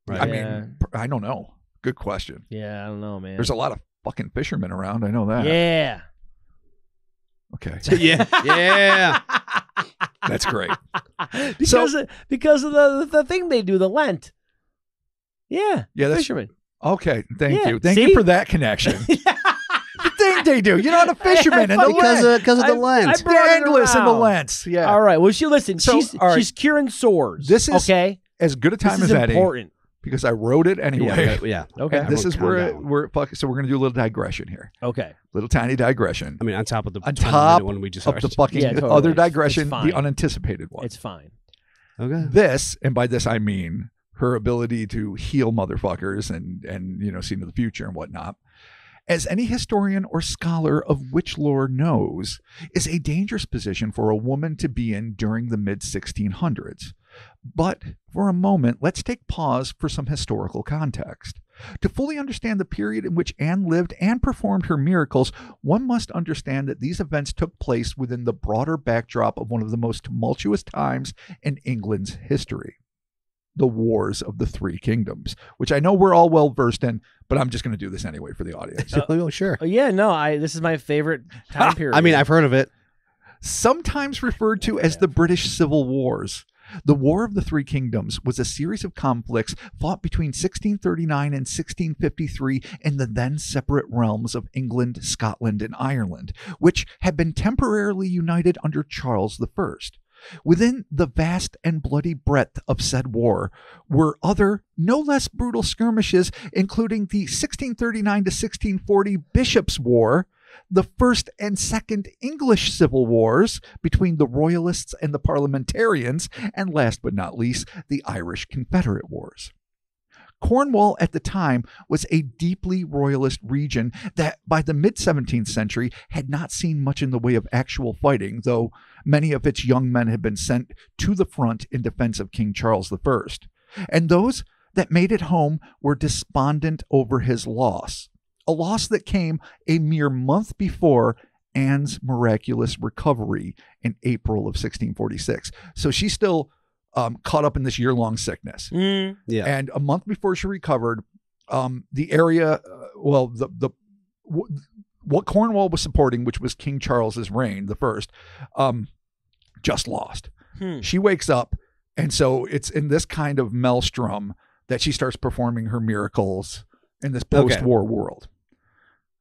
Right. I mean, I don't know. Good question. Yeah, I don't know, man. There's a lot of fucking fishermen around. I know that. Yeah. Okay. Yeah. That's great. Because of the thing they do, the Lent. Yeah, that's fishermen. Okay, thank you. Thank you for that connection. The thing they do, the fishermen and the Lent. Because of the Lent. Scandalous and the Lent. Yeah. All right. Well, she's curing sores. This is okay. As good a time as any. Important. Because I wrote it anyway. Yeah. Okay. And this is where so we're going to do a little digression here. Okay. Little tiny digression. I mean, on top of the one we just of the fucking other digression, the unanticipated one. It's fine. Okay. This, and by this I mean her ability to heal motherfuckers and see into the future and whatnot, as any historian or scholar of witch lore knows, is a dangerous position for a woman to be in during the mid-1600s. But for a moment, let's take pause for some historical context. To fully understand the period in which Anne lived and performed her miracles, one must understand that these events took place within the broader backdrop of one of the most tumultuous times in England's history. The Wars of the Three Kingdoms, which I know we're all well versed in, but I'm just going to do this anyway for the audience. Oh, sure. Yeah, no, this is my favorite time period. I mean, I've heard of it. Sometimes referred to as the British Civil Wars. The War of the Three Kingdoms was a series of conflicts fought between 1639 and 1653 in the then separate realms of England, Scotland, and Ireland, which had been temporarily united under Charles I. Within the vast and bloody breadth of said war were other, no less brutal skirmishes, including the 1639 to 1640 Bishops' War, the First and Second English Civil Wars between the Royalists and the Parliamentarians, and last but not least, the Irish Confederate Wars. Cornwall at the time was a deeply royalist region that by the mid-17th century had not seen much in the way of actual fighting, though many of its young men had been sent to the front in defense of King Charles I. And those that made it home were despondent over his loss, a loss that came a mere month before Anne's miraculous recovery in April of 1646. So she's still caught up in this year-long sickness. Yeah. And a month before she recovered, the area, what Cornwall was supporting, which was King Charles's reign, the first, just lost. She wakes up, and so it's in this kind of maelstrom that she starts performing her miracles in this post-war world.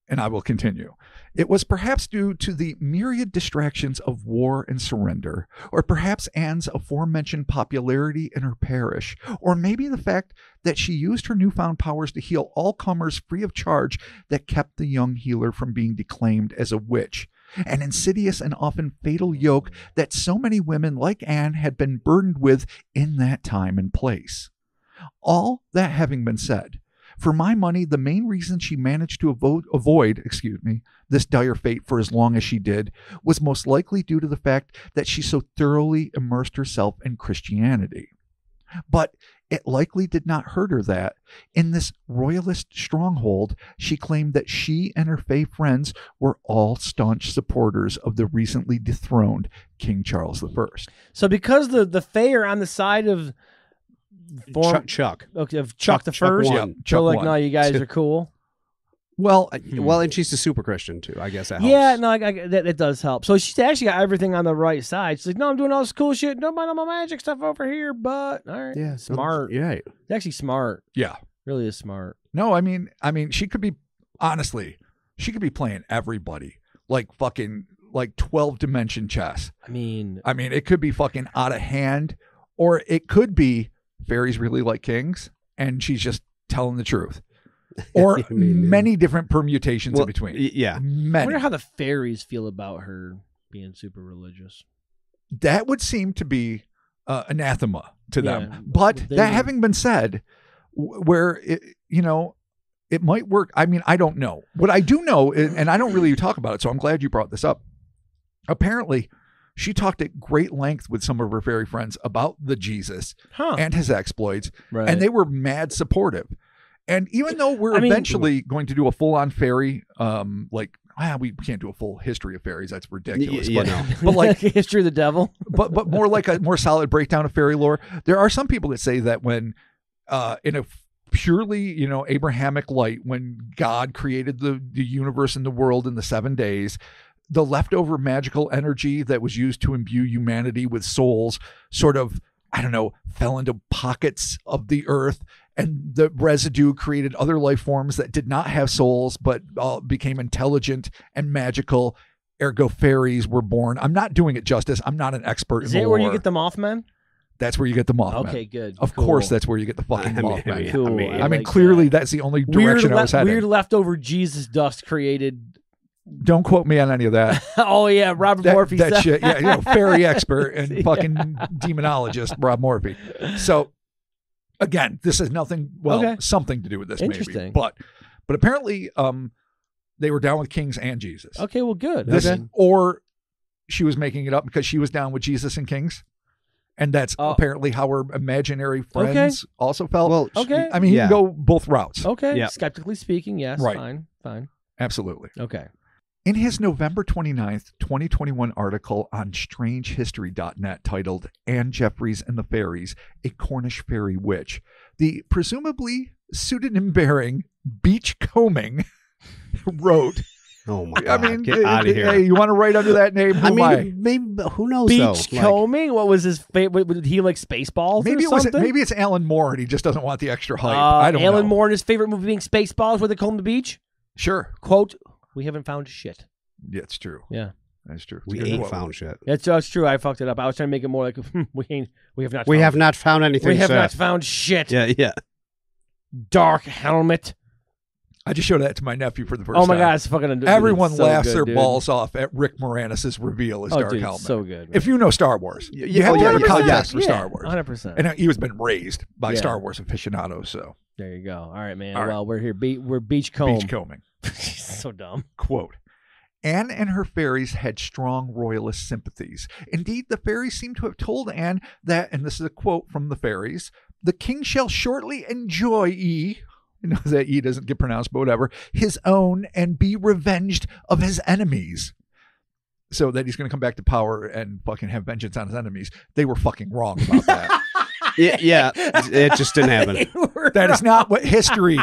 And I will continue. It was perhaps due to the myriad distractions of war and surrender, or perhaps Anne's aforementioned popularity in her parish, or maybe the fact that she used her newfound powers to heal all comers free of charge, that kept the young healer from being declaimed as a witch, an insidious and often fatal yoke that so many women like Anne had been burdened with in that time and place. All that having been said, for my money, the main reason she managed to avoid this dire fate for as long as she did was most likely due to the fact that she so thoroughly immersed herself in Christianity. But it likely did not hurt her that, in this royalist stronghold, she claimed that she and her Fae friends were all staunch supporters of the recently dethroned King Charles I. So because the Fae are on the side of Chuck. Okay, of Chuck the First. Chuck one. So like, no, you guys are cool. Well, and she's a super Christian too. I guess that helps. Yeah, no, that does help. So she's actually got everything on the right side. She's like, no, I'm doing all this cool shit. Don't mind all my magic stuff over here, but all right, yeah, smart. Yeah, it's actually smart. Yeah, really is smart. No, I mean, she could be playing everybody like fucking 12-dimension chess. I mean, it could be fucking out of hand, or it could be fairies really like kings, and she's just telling the truth. Or many different permutations in between. Yeah. Many. I wonder how the fairies feel about her being super religious. That would seem to be anathema to them. But that having been said, where it might work. I mean, I don't know. What I do know, and I don't really talk about it, so I'm glad you brought this up. Apparently, she talked at great length with some of her fairy friends about the Jesus and his exploits, and they were mad supportive. And even though we're eventually going to do a full-on fairy, we can't do a full history of fairies. That's ridiculous. But like history of the devil. but more like a more solid breakdown of fairy lore. There are some people that say that when in a purely Abrahamic light, when God created the universe and the world in the 7 days, the leftover magical energy that was used to imbue humanity with souls sort of, fell into pockets of the earth, and the residue created other life forms that did not have souls but became intelligent and magical. Ergo, fairies were born. I'm not doing it justice. I'm not an expert in the lore. Is that where you get the Mothman? That's where you get the Mothman. Okay, good. Of course, that's where you get the fucking Mothman. Cool. Clearly, that's the only direction I was heading. Weird leftover Jesus dust created. Don't quote me on any of that. Oh yeah, Robert Morphy. That shit. Yeah, fairy expert and fucking demonologist Rob Morphy. So again, this has nothing. Something to do with this. Interesting. Maybe, but apparently, they were down with kings and Jesus. Okay, well, good. Or she was making it up because she was down with Jesus and kings. And that's apparently how her imaginary friends also felt. Well, I mean, you can go both routes. Okay. Yep. Skeptically speaking, yes. Right. Fine. Absolutely. Okay. In his November 29th, 2021 article on strangehistory.net titled Ann Jefferies and the Faeries, a Cornish fairy witch, the presumably pseudonym-bearing Beachcombing wrote, oh my God, get out of here. Hey, you want to write under that name? Maybe, who knows, Beachcombing? What was his favorite? Did he like Spaceballs maybe or something? Maybe it's Alan Moore and he just doesn't want the extra hype. I don't know. Alan Moore and his favorite movie being Spaceballs where they comb the beach? Sure. Quote, we haven't found shit. Yeah, it's true. Yeah. That's true. We ain't found shit. That's true. I fucked it up. I was trying to make it more like we have not found anything. We have not found shit. Yeah. Dark helmet. I just showed that to my nephew for the first time. Oh my God, it's fucking. Everyone laughs their balls off at Rick Moranis' reveal as Dark Helmet. So good. Man. If you know Star Wars, you have to have a context for Star Wars. 100%. And he was been raised by Star Wars aficionados. So there you go. All right, man. All right. Well, we're here. We're beachcombing. So dumb. Quote. Anne and her fairies had strong royalist sympathies. Indeed, the fairies seem to have told Anne that, and this is a quote from the fairies, the king shall shortly enjoy you know that E doesn't get pronounced, but whatever, his own and be revenged of his enemies. So that he's going to come back to power and fucking have vengeance on his enemies. They were fucking wrong about that. Yeah, it just didn't happen. That is not what history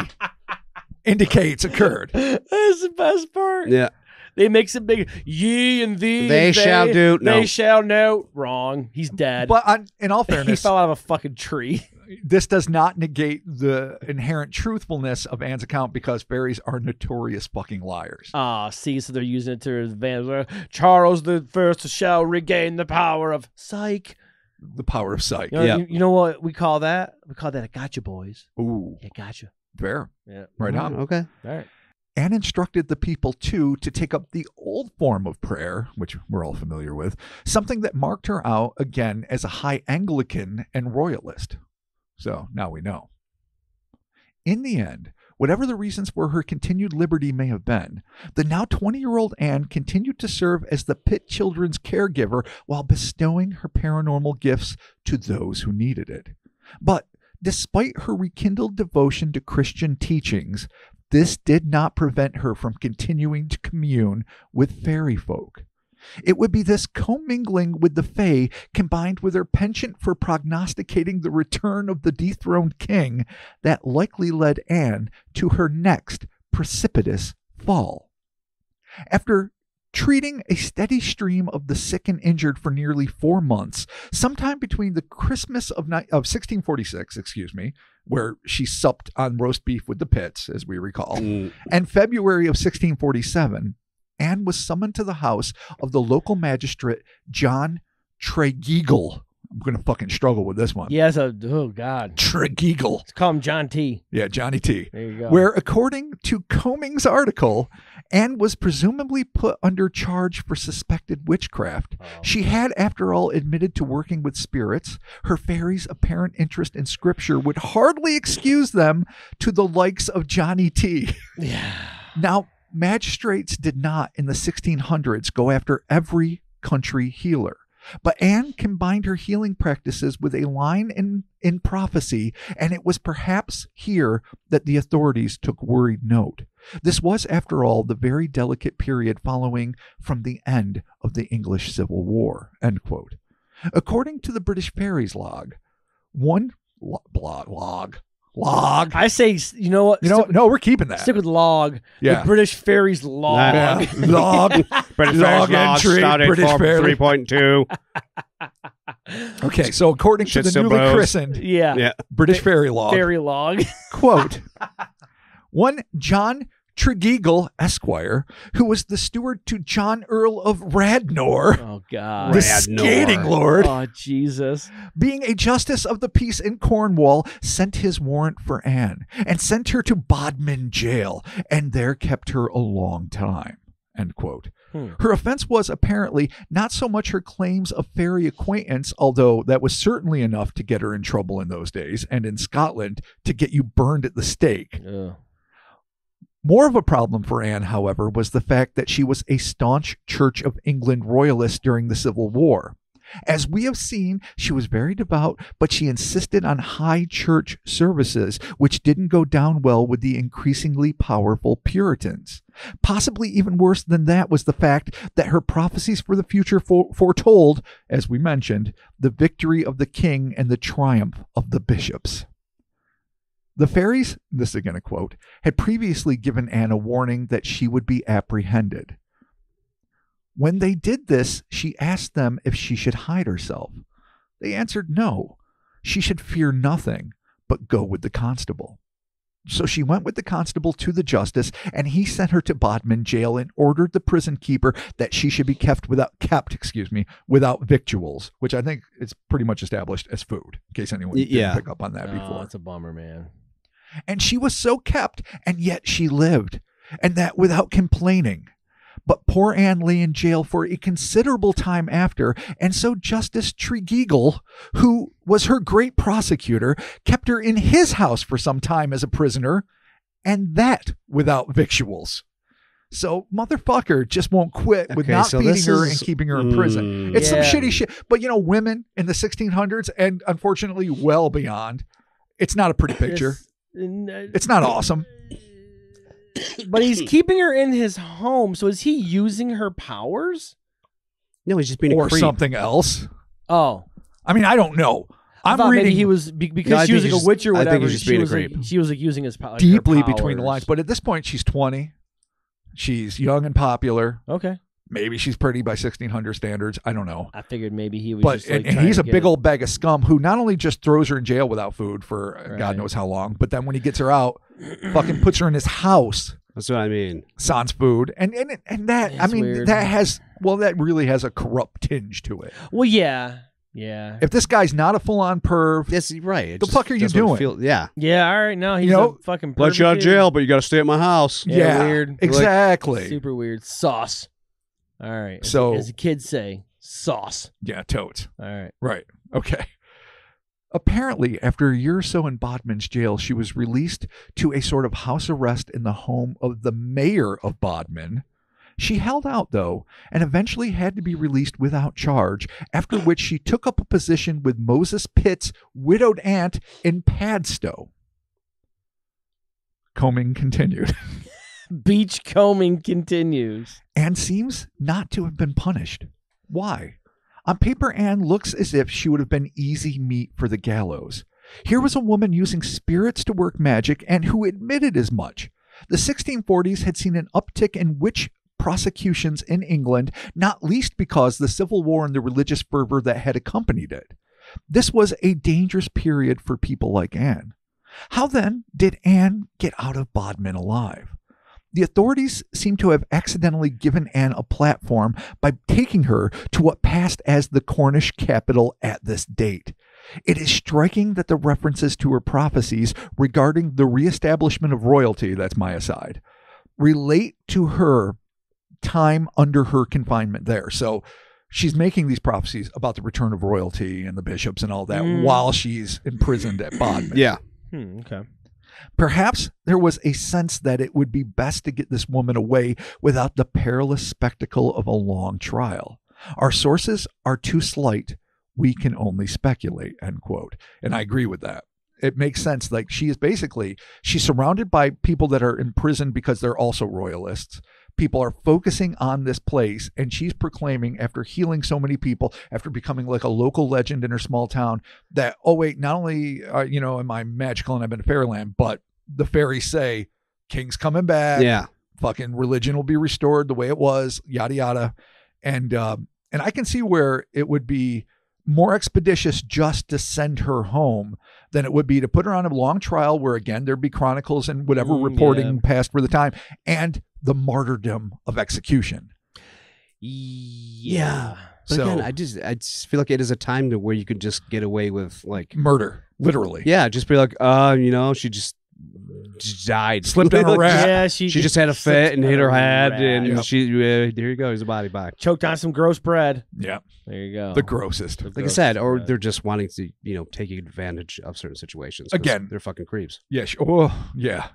indicates occurred. That's the best part. Yeah. They make some big ye and thee. They shall do. No. They shall know. Wrong. He's dead. But in all fairness, he fell out of a fucking tree. This does not negate the inherent truthfulness of Anne's account because fairies are notorious fucking liars. See, so they're using it to advance. Charles the First shall regain the power of psych. The power of psych. You know what we call that? We call that a gotcha, boys. Ooh. Yeah, gotcha. Fair. Yeah. Right on. Okay. All right. Anne instructed the people, too, to take up the old form of prayer, which we're all familiar with, something that marked her out, again, as a high Anglican and royalist. So now we know. In the end, whatever the reasons for her continued liberty may have been, the now 20-year-old Anne continued to serve as the Pitt children's caregiver while bestowing her paranormal gifts to those who needed it. But despite her rekindled devotion to Christian teachings, this did not prevent her from continuing to commune with fairy folk. It would be this commingling with the Fae, combined with her penchant for prognosticating the return of the dethroned king, that likely led Anne to her next precipitous fall. After treating a steady stream of the sick and injured for nearly 4 months, sometime between the Christmas of 1646, where she supped on roast beef with the Pitts, as we recall, and February of 1647, Anne was summoned to the house of the local magistrate, John Tregeagle. I'm going to fucking struggle with this one. He has oh God. Tregeagle. Let's call him John T. Yeah, Johnny T. There you go. Where, according to Combing's article, Anne was presumably put under charge for suspected witchcraft. Oh. She had, after all, admitted to working with spirits. Her fairies' apparent interest in scripture would hardly excuse them to the likes of Johnny T. Yeah. Now, magistrates did not, in the 1600s, go after every country healer. But Anne combined her healing practices with a line in prophecy, and it was perhaps here that the authorities took worried note. This was, after all, the very delicate period following from the end of the English Civil War, end quote. According to the British Fairies log, log. I say, you know what? No, we're keeping that. Stick with log. Yeah. The British Fairies log. Yeah. Log. British log Fairies entry. started British for Fairy. 3.2. Okay, so according to the newly christened British Fairy log, Fairy log. quote, one John Tregeagle, Esquire, who was the steward to John Earl of Radnor, oh God, the skating lord, oh Jesus, being a justice of the peace in Cornwall, sent his warrant for Anne and sent her to Bodmin jail, and there kept her a long time. End quote. Her offense was apparently not so much her claims of fairy acquaintance, although that was certainly enough to get her in trouble in those days, and in Scotland to get you burned at the stake. More of a problem for Anne, however, was the fact that she was a staunch Church of England royalist during the Civil War. As we have seen, she was very devout, but she insisted on high church services, which didn't go down well with the increasingly powerful Puritans. Possibly even worse than that was the fact that her prophecies for the future foretold, as we mentioned, the victory of the king and the triumph of the bishops. The Faeries, this is again a quote, had previously given Anne a warning that she would be apprehended. When they did this, she asked them if she should hide herself. They answered no. She should fear nothing, but go with the constable. So she went with the constable to the justice, and he sent her to Bodmin jail and ordered the prison keeper that she should be kept without victuals, which I think is pretty much established as food, in case anyone didn't pick up on that before. That's a bummer, man. And she was so kept, and yet she lived, and that without complaining. But poor Anne lay in jail for a considerable time after, and so Justice Tregeagle, who was her great prosecutor, kept her in his house for some time as a prisoner, and that without victuals. So motherfucker just won't quit with not feeding her and keeping her in prison. It's some shitty shit. But women in the 1600s, and unfortunately well beyond, it's not a pretty picture. It's not awesome. But he's keeping her in his home, so is he using her powers? No, he's just being a creep. Something else. Oh, I mean, I don't know. I'm reading. Maybe he was because she was like a witch or whatever. I think he's just being a creep. She was like using his powers deeply between the lines. But at this point, she's 20. She's young and popular. Okay. Maybe she's pretty by 1600 standards. I don't know. I figured maybe he was. But just like and he's a big old bag of scum who not only just throws her in jail without food for God knows how long, but then when he gets her out, fucking puts her in his house. That's what I mean. Sans food, and that I mean weird. that really has a corrupt tinge to it. Well, yeah. If this guy's not a full-on perv, that's right. The fuck are you doing? Yeah. All right. No, he's a fucking perv. Let you out of jail, but you got to stay at my house. Yeah. Weird. Exactly. Super weird. Sauce. All right. So, as the kids say, sauce. Yeah, totes. All right. Right. Okay. Apparently, after a year or so in Bodmin's jail, she was released to a sort of house arrest in the home of the mayor of Bodmin. She held out, though, and eventually had to be released without charge, after which she took up a position with Moses Pitt's widowed aunt in Padstow. Combing continued. Beach combing continues. Anne seems not to have been punished. Why? On paper, Anne looks as if she would have been easy meat for the gallows. Here was a woman using spirits to work magic and who admitted as much. The 1640s had seen an uptick in witch prosecutions in England, not least because the Civil War and the religious fervor that had accompanied it. This was a dangerous period for people like Anne. How then did Anne get out of Bodmin alive? The authorities seem to have accidentally given Anne a platform by taking her to what passed as the Cornish capital at this date. It is striking that the references to her prophecies regarding the reestablishment of royalty, that's my aside, relate to her time under her confinement there. So she's making these prophecies about the return of royalty and the bishops and all that while she's imprisoned at Bodmin. Yeah. Okay. Perhaps there was a sense that it would be best to get this woman away without the perilous spectacle of a long trial. Our sources are too slight. We can only speculate, end quote. And I agree with that. It makes sense. Like she's surrounded by people that are imprisoned because they're also royalists. People are focusing on this place, and she's proclaiming, after healing so many people, after becoming like a local legend in her small town, that, oh wait, not only am I magical and I've been to Fairyland, but the fairies say king's coming back. Yeah, fucking religion will be restored the way it was. Yada yada, and I can see where it would be more expeditious just to send her home than it would be to put her on a long trial where, again, there'd be chronicles and whatever reporting passed for the time, and the martyrdom of execution. Yeah. But again, I just feel like it is a time to where you could just get away with like murder, literally. Yeah, just be like, she just died, slipped on a rat. Yeah, she just had a fit and hit her head, and there you go, here's a body back. Choked on some gross bread. Yeah, there you go. The grossest. Like I said, or they're just wanting to take advantage of certain situations. Again, they're fucking creeps. Yeah. Oh, yeah.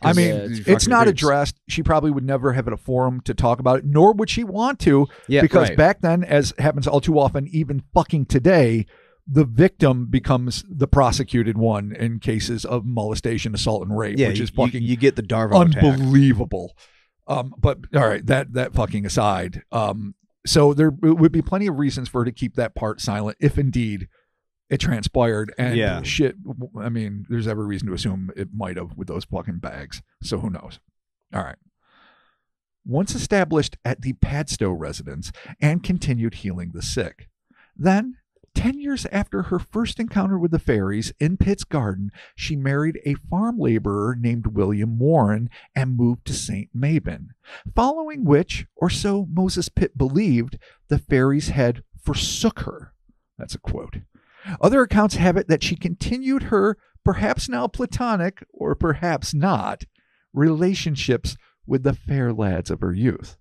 I mean, it's it's not agrees. addressed. She probably would never have a forum to talk about it, nor would she want to, because back then, as happens all too often, even fucking today, the victim becomes the prosecuted one in cases of molestation, assault, and rape, which is fucking you get the Darvo unbelievable. But all right, that fucking aside, so there would be plenty of reasons for her to keep that part silent, if indeed it transpired. And shit, I mean, there's every reason to assume it might have with those fucking bags. So who knows? All right. Once established at the Padstow residence, Anne continued healing the sick. Then, 10 years after her first encounter with the Faeries in Pitt's garden, she married a farm laborer named William Warren and moved to St. Mabon, following which, or so Moses Pitt believed, the Faeries had forsook her. That's a quote. Other accounts have it that she continued her, perhaps now platonic, or perhaps not, relationships with the fair lads of her youth.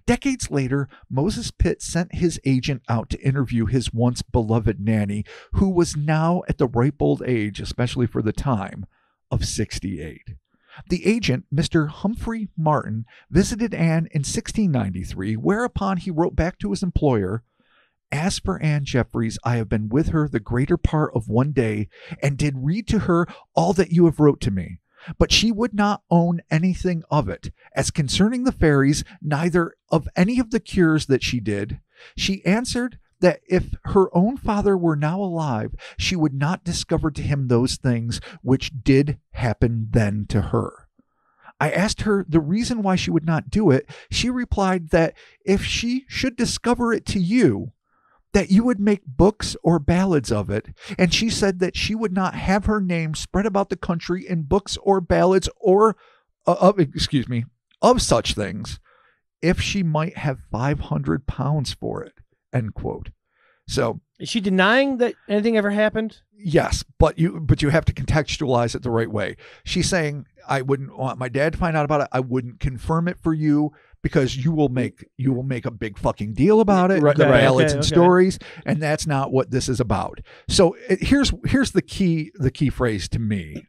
Decades later, Moses Pitt sent his agent out to interview his once beloved nanny, who was now at the ripe old age, especially for the time, of 68. The agent, Mr. Humphrey Martin, visited Anne in 1693, whereupon he wrote back to his employer, "As for Ann Jefferies, I have been with her the greater part of one day, and did read to her all that you have wrote to me. But she would not own anything of it. As concerning the Faeries, neither of any of the cures that she did. She answered that if her own father were now alive, she would not discover to him those things which did happen then to her. I asked her the reason why she would not do it. She replied that if she should discover it to you, that you would make books or ballads of it, and she said that she would not have her name spread about the country in books or ballads or of such things, if she might have £500 for it." End quote. So, is she denying that anything ever happened? Yes, but you have to contextualize it the right way. She's saying, "I wouldn't want my dad to find out about it. I wouldn't confirm it for you, because you will make a big fucking deal about it, the ballads and stories, and that's not what this is about." So here's the key phrase to me.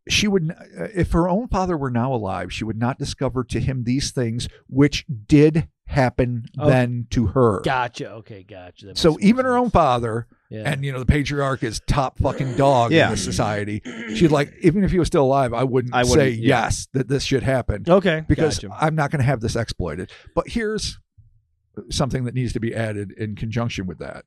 She would, if her own father were now alive, she would not discover to him these things which did happen then to her. Gotcha. Okay, gotcha. So even her own father, and the patriarch is top fucking dog in this society. She'd like, even if he was still alive, I wouldn't say yes that this should happen. Okay, because I'm not going to have this exploited. But here's something that needs to be added in conjunction with that.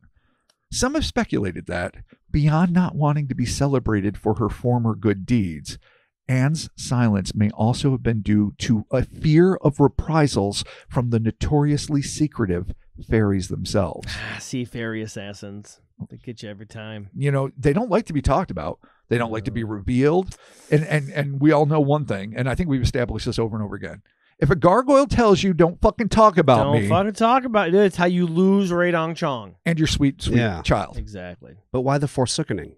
Some have speculated that, beyond not wanting to be celebrated for her former good deeds, Anne's silence may also have been due to a fear of reprisals from the notoriously secretive Faeries themselves. See, fairy assassins. They get you every time. They don't like to be talked about. They don't like to be revealed. And we all know one thing, and I think we've established this over and over again. If a gargoyle tells you, don't fucking talk about me. Don't fucking talk about it. It's how you lose Ray Dong Chong. And your sweet child. Exactly. But why the forsookening?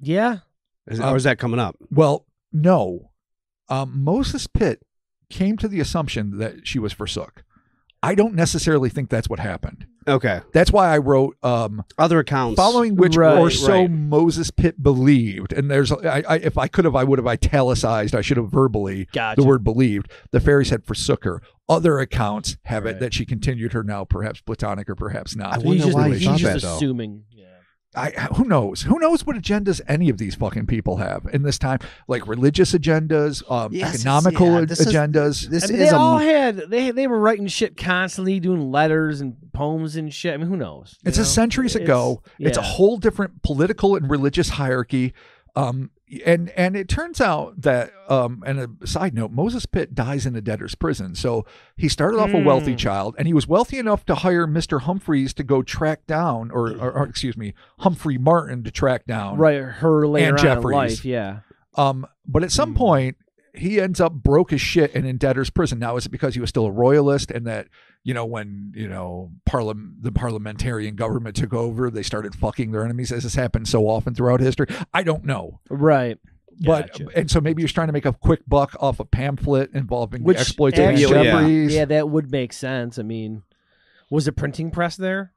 Yeah. Or is that coming up? Well, no. Moses Pitt came to the assumption that she was forsook. I don't necessarily think that's what happened. Okay. That's why I wrote other accounts, following which Moses Pitt believed. And there's, if I could have, I would have italicized. I should have verbally the word believed. The Faeries had forsook her. Other accounts have it that she continued her now, perhaps platonic or perhaps not. I wonder why he's just assuming. Who knows? Who knows what agendas any of these fucking people have in this time? Like religious agendas, economical agendas. They were writing shit constantly, doing letters and poems and shit. I mean, who knows? It's centuries ago. It's a whole different political and religious hierarchy. And it turns out that, and a side note, Moses Pitt dies in a debtor's prison. So he started off a wealthy child, and he was wealthy enough to hire Mr. Humphreys to go track down, or Humphrey Martin to track down, her later Ann on Jefferies. in life, but at some point, he ends up broke as shit and in debtor's prison. Now, is it because he was still a royalist and that, when, the parliamentarian government took over, they started fucking their enemies, as has happened so often throughout history? I don't know. Right. But, and so maybe he was trying to make a quick buck off a pamphlet involving the exploits of Ann Jefferies. Yeah, that would make sense. I mean, was a printing press there?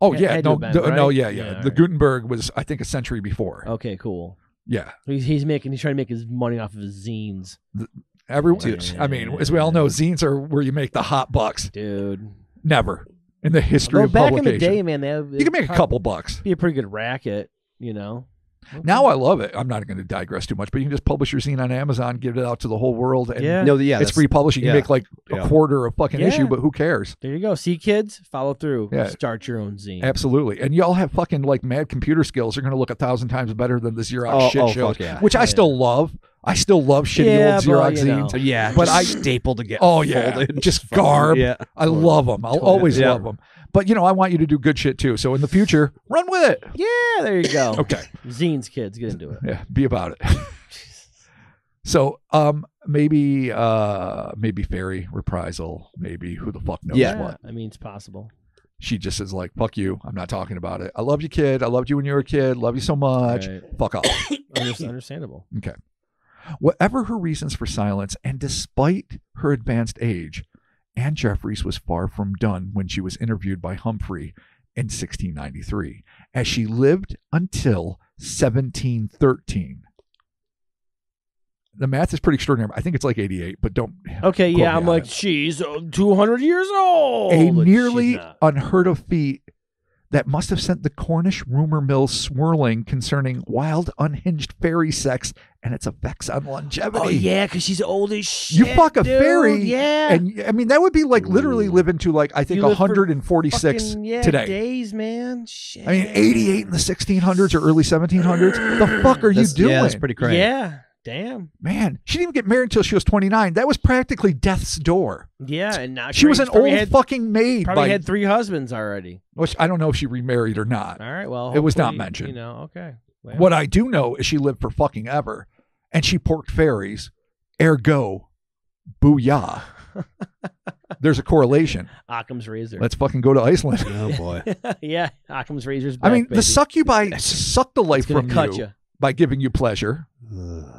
Oh, yeah. The Gutenberg was, I think, a century before. Okay, cool. Yeah. He's trying to make his money off of his zines. I mean, as we all know, zines are where you make the hot bucks. Dude. Never in the history of back publication. in the day, man, you can make a couple bucks. Be a pretty good racket, you know. Okay. Now I love it. I'm not going to digress too much, but you can just publish your zine on Amazon, give it out to the whole world, and it's free publishing. You make like a quarter of fucking issue, but who cares? There you go. See, kids, follow through. Yeah. Start your own zine. Absolutely. And y'all have fucking like mad computer skills. You're going to look 1,000 times better than the Xerox shit shows, which I still love. I still love shitty old Xerox zines. Yeah, but I staple to get folded. Just garb. Yeah. I love them. I'll always love them. But, I want you to do good shit, too. So in the future, run with it. Yeah, there you go. Okay. Zines, kids, get into it. Yeah, be about it. So maybe Fairy reprisal, maybe who the fuck knows what. I mean, it's possible. She just is like, fuck you. I'm not talking about it. I love you, kid. I loved you when you were a kid. Love you so much. Right. Fuck off. Understandable. Okay. Whatever her reasons for silence, and despite her advanced age, Ann Jefferies was far from done when she was interviewed by Humphrey in 1693, as she lived until 1713. The math is pretty extraordinary. I think it's like 88, but don't. Okay, yeah, I'm like, she's 200 years old. A nearly unheard of feat that must have sent the Cornish rumor mill swirling concerning wild, unhinged fairy sex and its effects on longevity. Oh, yeah, because she's old as shit. You fuck a fairy. Yeah. And I mean, that would be like literally living to like, I think 146 today. Days, man. Shit. I mean, 88 in the 1600s or early 1700s. The fuck are you doing? Yeah, that's pretty crazy. Yeah. Damn. Man, she didn't even get married until she was 29. That was practically death's door. Yeah, and now she was an old fucking maid. Probably had 3 husbands already. Which I don't know if she remarried or not. All right, well, it was not mentioned. Okay. Well. What I do know is she lived for fucking ever, and she porked fairies. Ergo, booyah. There's a correlation. Occam's razor. Let's fucking go to Iceland. Oh boy. Yeah, Occam's razor's back, I mean, baby. the succubi suck the life from you by giving you pleasure.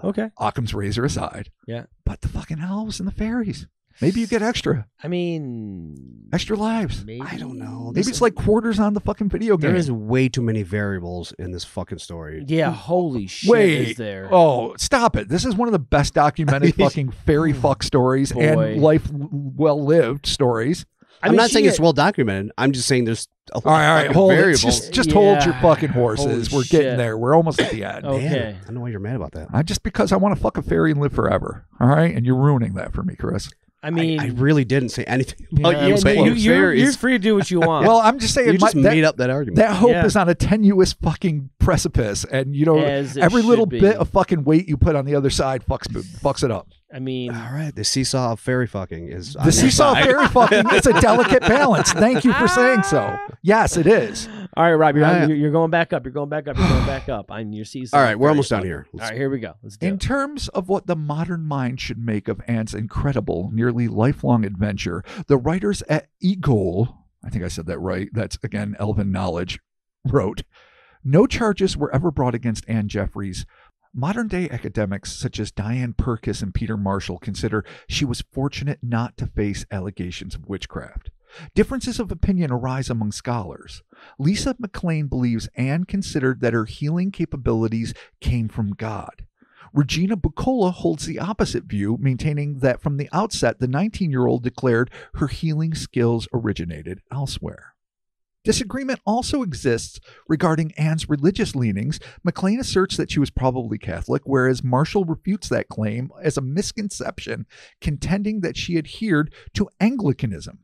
Okay. Occam's razor aside. Yeah. But the fucking elves and the fairies. Maybe you get extra. I mean, extra lives. Maybe. I don't know. Maybe it's like quarters on the fucking video game. There is way too many variables in this fucking story. Yeah, holy shit is there. Oh, stop it. This is one of the best documented fucking fairy fuck stories and life well-lived stories. I'm not saying it's well documented. I'm just saying there's a lot all right, of hold variables. Just hold your fucking horses. We're getting there. We're almost at the end. Okay. Man, I don't know why you're mad about that. Just because I want to fuck a fairy and live forever. All right? And you're ruining that for me, Chris. I mean, I really didn't say anything about you. You're free to do what you want. Well, I'm just saying. You just made up that argument. That hope is on a tenuous fucking precipice. And, every little bit of fucking weight you put on the other side fucks it up. I mean, all right, the seesaw of fairy fucking is the seesaw of fairy fucking. It's a delicate balance. Thank you for saying so. Yes, it is. All right, Rob, you're going back up. You're going back up. You're going back up on your seesaw. All right, we're almost done here. All right, here we go. Let's do In terms of what the modern mind should make of Ann's incredible, nearly lifelong adventure, the writers at Egol, I think I said that right. That's again Elven knowledge. Wrote, no charges were ever brought against Ann Jefferies. Modern-day academics such as Diane Purkis and Peter Marshall consider she was fortunate not to face allegations of witchcraft. Differences of opinion arise among scholars. Lisa McLean believes Anne considered that her healing capabilities came from God. Regina Bucola holds the opposite view, maintaining that from the outset, the 19-year-old declared her healing skills originated elsewhere. Disagreement also exists regarding Anne's religious leanings. McLean asserts that she was probably Catholic, whereas Marshall refutes that claim as a misconception, contending that she adhered to Anglicanism.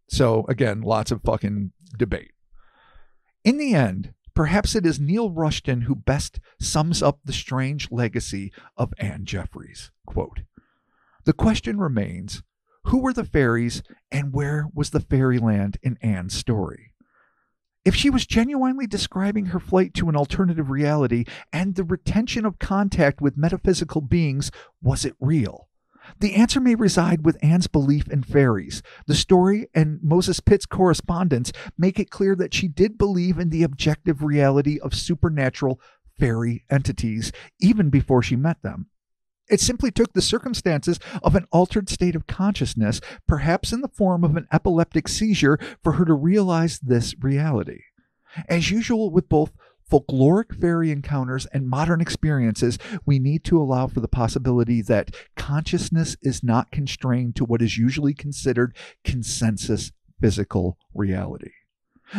So, again, lots of fucking debate. In the end, perhaps it is Neil Rushton who best sums up the strange legacy of Ann Jefferies. Quote, the question remains, who were the fairies and where was the fairyland in Anne's story? If she was genuinely describing her flight to an alternative reality and the retention of contact with metaphysical beings, was it real? The answer may reside with Anne's belief in fairies. The story and Moses Pitt's correspondence make it clear that she did believe in the objective reality of supernatural fairy entities even before she met them. It simply took the circumstances of an altered state of consciousness, perhaps in the form of an epileptic seizure, for her to realize this reality. As usual with both folkloric fairy encounters, and modern experiences, we need to allow for the possibility that consciousness is not constrained to what is usually considered consensus physical reality.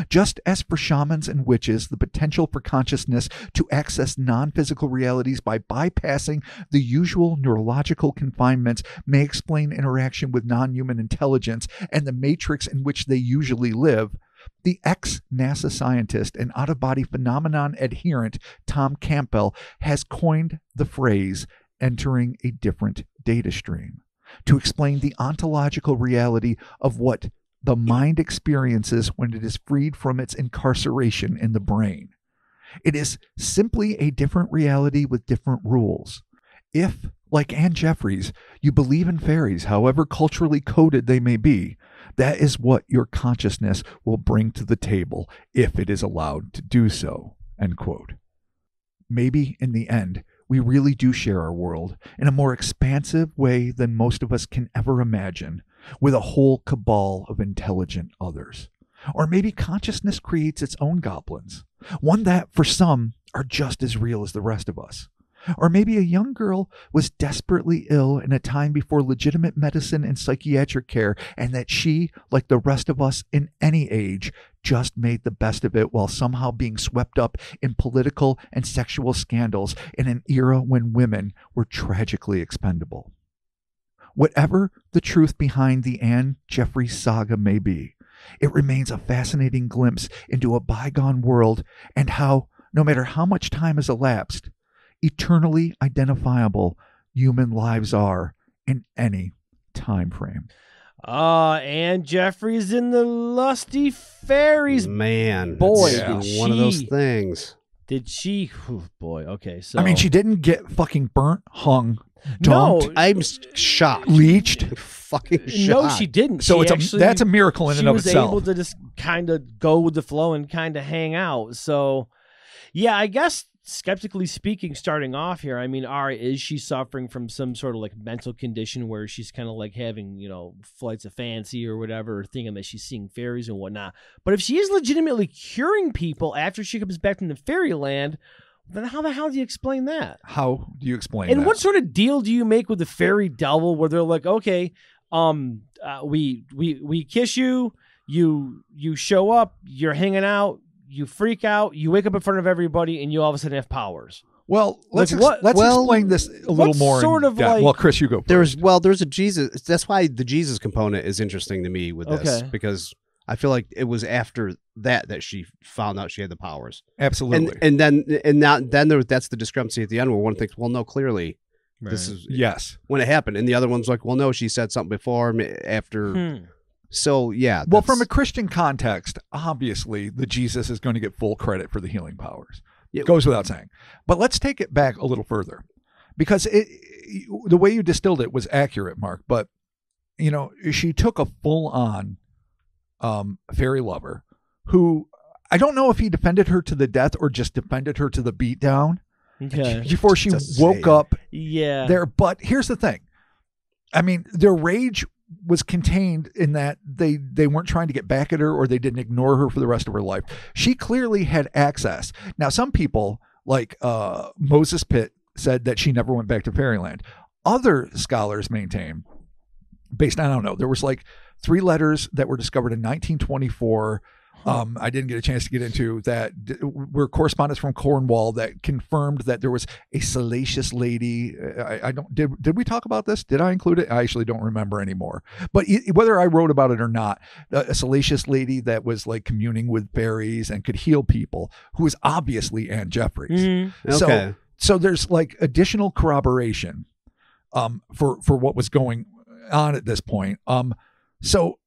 Just as for shamans and witches, the potential for consciousness to access non-physical realities by bypassing the usual neurological confinements may explain interaction with non-human intelligence and the matrix in which they usually live, the ex-NASA scientist and out-of-body phenomenon adherent Tom Campbell has coined the phrase entering a different data stream to explain the ontological reality of what the mind experiences when it is freed from its incarceration in the brain. It is simply a different reality with different rules. If, like Ann Jefferies, you believe in fairies, however culturally coded they may be, that is what your consciousness will bring to the table if it is allowed to do so. End quote. Maybe in the end, we really do share our world in a more expansive way than most of us can ever imagine, with a whole cabal of intelligent others. Or maybe consciousness creates its own goblins, one that, for some, are just as real as the rest of us. Or maybe a young girl was desperately ill in a time before legitimate medicine and psychiatric care, and that she, like the rest of us in any age, just made the best of it while somehow being swept up in political and sexual scandals in an era when women were tragically expendable. Whatever the truth behind the Ann Jefferies saga may be, it remains a fascinating glimpse into a bygone world and how, no matter how much time has elapsed, eternally identifiable human lives are in any time frame. Ann Jefferies in the Lusty Faeries. Man, boy, one of those things. Did she? Oh, boy. Okay, so I mean, she didn't get fucking burnt, hung, no, dumped, I'm shocked. leached. Fucking shocked. No, she didn't. So that's a miracle in she and of was itself. able to just kind of go with the flow and kind of hang out. So, yeah, I guess skeptically speaking, starting off here, I mean, is she suffering from some sort of like mental condition where she's kind of like having, flights of fancy or whatever, or thinking that she's seeing fairies and whatnot? But if she is legitimately curing people after she comes back from the fairyland, then how the hell do you explain that? How do you explain and that? what sort of deal do you make with the fairy devil where they're like, okay, we kiss you, you show up, you're hanging out, you freak out, you wake up in front of everybody, and you all of a sudden have powers. Well, let's Like, explain this a little more. Sort of like, well, Chris, you go first. There's a Jesus. That's why the Jesus component is interesting to me with this, because I feel like it was after that she found out she had the powers. Absolutely. And then that's the discrepancy at the end where one thinks, well, no, clearly this is when it happened, and the other one's like, well, no, she said something before, after. So, yeah. Well, from a Christian context, obviously, the Jesus is going to get full credit for the healing powers. It goes without saying. But let's take it back a little further, because the way you distilled it was accurate, Mark. But, she took a full-on fairy lover who, I don't know if he defended her to the death or just defended her to the beatdown before she woke up there. But here's the thing. I mean, their rage was contained in that they weren't trying to get back at her, or they didn't ignore her for the rest of her life. She clearly had access. Now, some people, like Moses Pitt, said that she never went back to fairyland. Other scholars maintain, based on, I don't know, there was like 3 letters that were discovered in 1924. I didn't get a chance to get into that. Were correspondents from Cornwall that confirmed that there was a salacious lady. Did we talk about this? Did I include it? I actually don't remember anymore. But whether I wrote about it or not, a salacious lady that was like communing with fairies and could heal people, who is obviously Ann Jefferies. Mm-hmm. Okay. So there's like additional corroboration for what was going on at this point. So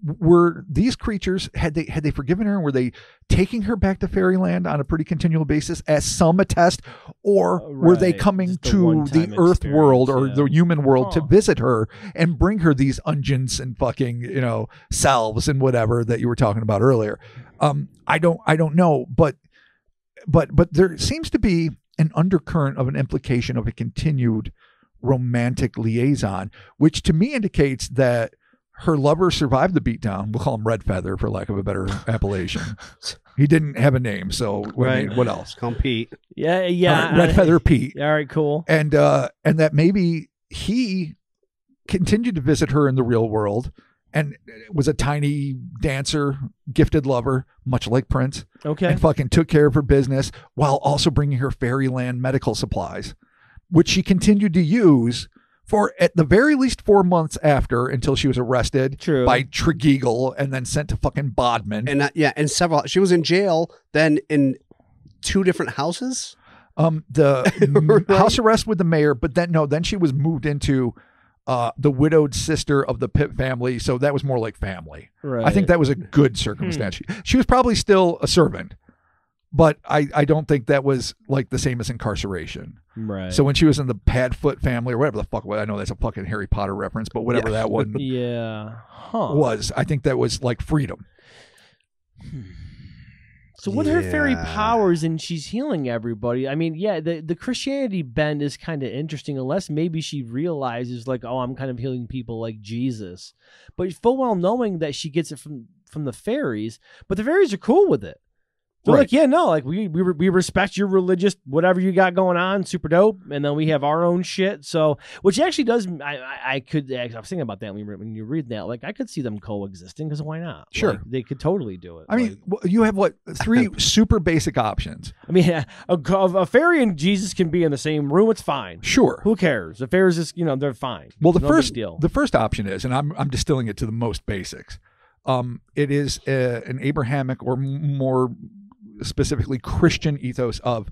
were these creatures, had they forgiven her, and were they taking her back to fairyland on a pretty continual basis, as some attest, or were they coming to the earth world or the human world to visit her and bring her these unguents and fucking salves and whatever that you were talking about earlier? I don't know, but there seems to be an undercurrent of an implication of a continued romantic liaison, which to me indicates that her lover survived the beatdown. We'll call him Red Feather for lack of a better appellation. He didn't have a name, so I mean, what else? Call him Pete. Yeah. Right, Red Feather Pete. All right, cool. And that maybe he continued to visit her in the real world and was a tiny dancer, gifted lover, much like Prince. Okay. And fucking took care of her business while also bringing her fairyland medical supplies, which she continued to use for at the very least 4 months after, until she was arrested by Tregeagle and then sent to fucking Bodmin. And and several. She was in jail then in 2 different houses. The house arrest with the mayor, but then she was moved into the widowed sister of the Pitt family, so that was more like family. Right. I think that was a good circumstance. She was probably still a servant, but I don't think that was like the same as incarceration. Right. So when she was in the Padfoot family or whatever the fuck, I know that's a fucking Harry Potter reference, but whatever that one was, I think that was like freedom. So with her fairy powers and she's healing everybody, I mean, the Christianity bend is kind of interesting, unless maybe she realizes like, oh, I'm kind of healing people like Jesus, but full well knowing that she gets it from the fairies, but the fairies are cool with it. They're like, yeah, no, like we respect your religious whatever you got going on, super dope, and then we have our own shit. So, which actually does, I was thinking about that when you read that, like I could see them coexisting, because why not? Sure, like, they could totally do it. I mean, you have 3 super basic options. I mean, a fairy and Jesus can be in the same room. It's fine. Sure, who cares? The fairies is they're fine. Well, the first option is, and I'm distilling it to the most basics. It is an Abrahamic or more specifically Christian ethos of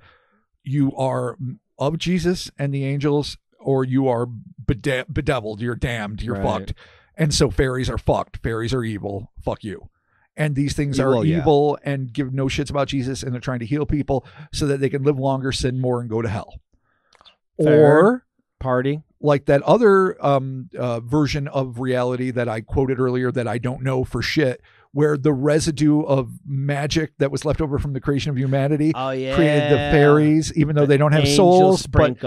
you are of Jesus and the angels, or you are bedeviled, you're damned, you're fucked. And so fairies are fucked. Fairies are evil. Fuck you. And these things are evil and give no shits about Jesus, and they're trying to heal people so that they can live longer, sin more, and go to hell. Fair. Or party. Like that other version of reality that I quoted earlier that I don't know for shit, where the residue of magic that was left over from the creation of humanity created the fairies, even though they don't have souls, but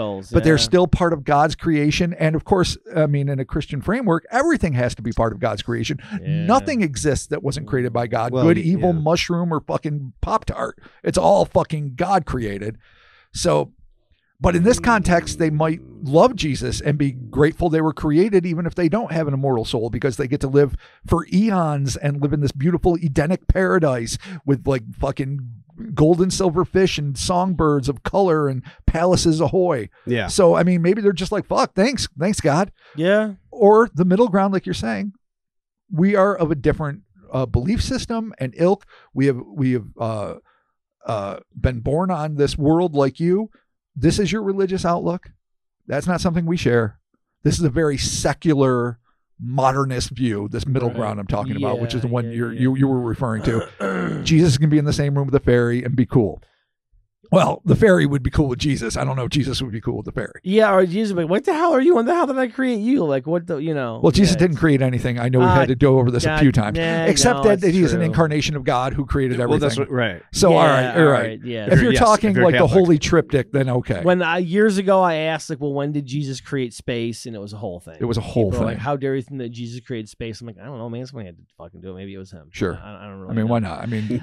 they're still part of God's creation. And of course, I mean, in a Christian framework, everything has to be part of God's creation. Nothing exists that wasn't created by God. Good, evil, mushroom, or fucking Pop-Tart. It's all fucking God created. So, but in this context, they might love Jesus and be grateful they were created, even if they don't have an immortal soul, because they get to live for eons and live in this beautiful Edenic paradise with like fucking gold and silver fish and songbirds of color and palaces ahoy. Yeah. So, I mean, maybe they're just like, fuck, thanks God. Yeah. Or the middle ground, like you're saying, we are of a different belief system and ilk. We have been born on this world like you. This is your religious outlook. That's not something we share. This is a very secular, modernist view, this middle ground I'm talking about, which is the one you were referring to. Jesus can be in the same room with the fairy and be cool. Well, the fairy would be cool with Jesus. I don't know if Jesus would be cool with the fairy. Yeah, or Jesus would be like, what the hell are you? When the hell did I create you? Like, what the, Well, Jesus didn't create anything. I know we've had to go over this a few times. Except that he is an incarnation of God who created everything. Well, that's right. So, all right. Yeah. If you're talking like the Holy Triptych, then okay. When years ago I asked, like, well, when did Jesus create space? And it was a whole thing. It was a whole thing. Like, how dare you think that Jesus created space? I'm like, I don't know, man. Somebody had to fucking do it. Maybe it was him. Sure. I don't really I mean, know. why not? I mean, maybe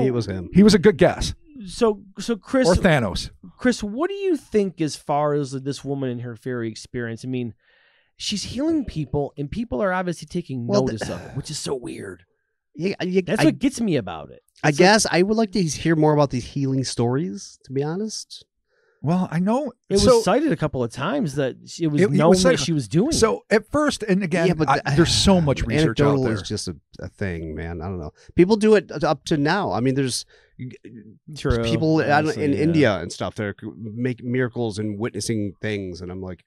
it was him. He was a good guess. So Chris, or Thanos. Chris, what do you think as far as this woman and her fairy experience? I mean, she's healing people, and people are obviously taking notice of it, which is so weird. Yeah, that's what gets me about it. I guess I would like to hear more about these healing stories, to be honest. Well, I know it was cited a couple of times that it was known that she was doing. So at first, and again, there's so much research out there. Is just a thing, man. I don't know. People do it up to now. I mean, there's people in India and stuff that make miracles and witnessing things, and I'm like,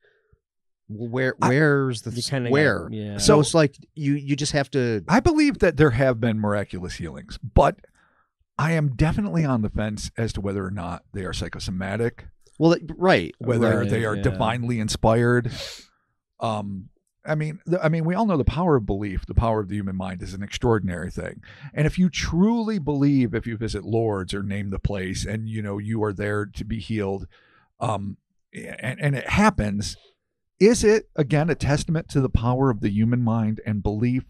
where's the where? Yeah. So it's like you just have to. I believe that there have been miraculous healings, but I am definitely on the fence as to whether or not they are psychosomatic. Well, right. Whether they are divinely inspired. I mean, we all know the power of belief, the power of the human mind is an extraordinary thing. And if you truly believe, if you visit Lourdes or name the place, and you are there to be healed, and it happens, is it, again, a testament to the power of the human mind and belief,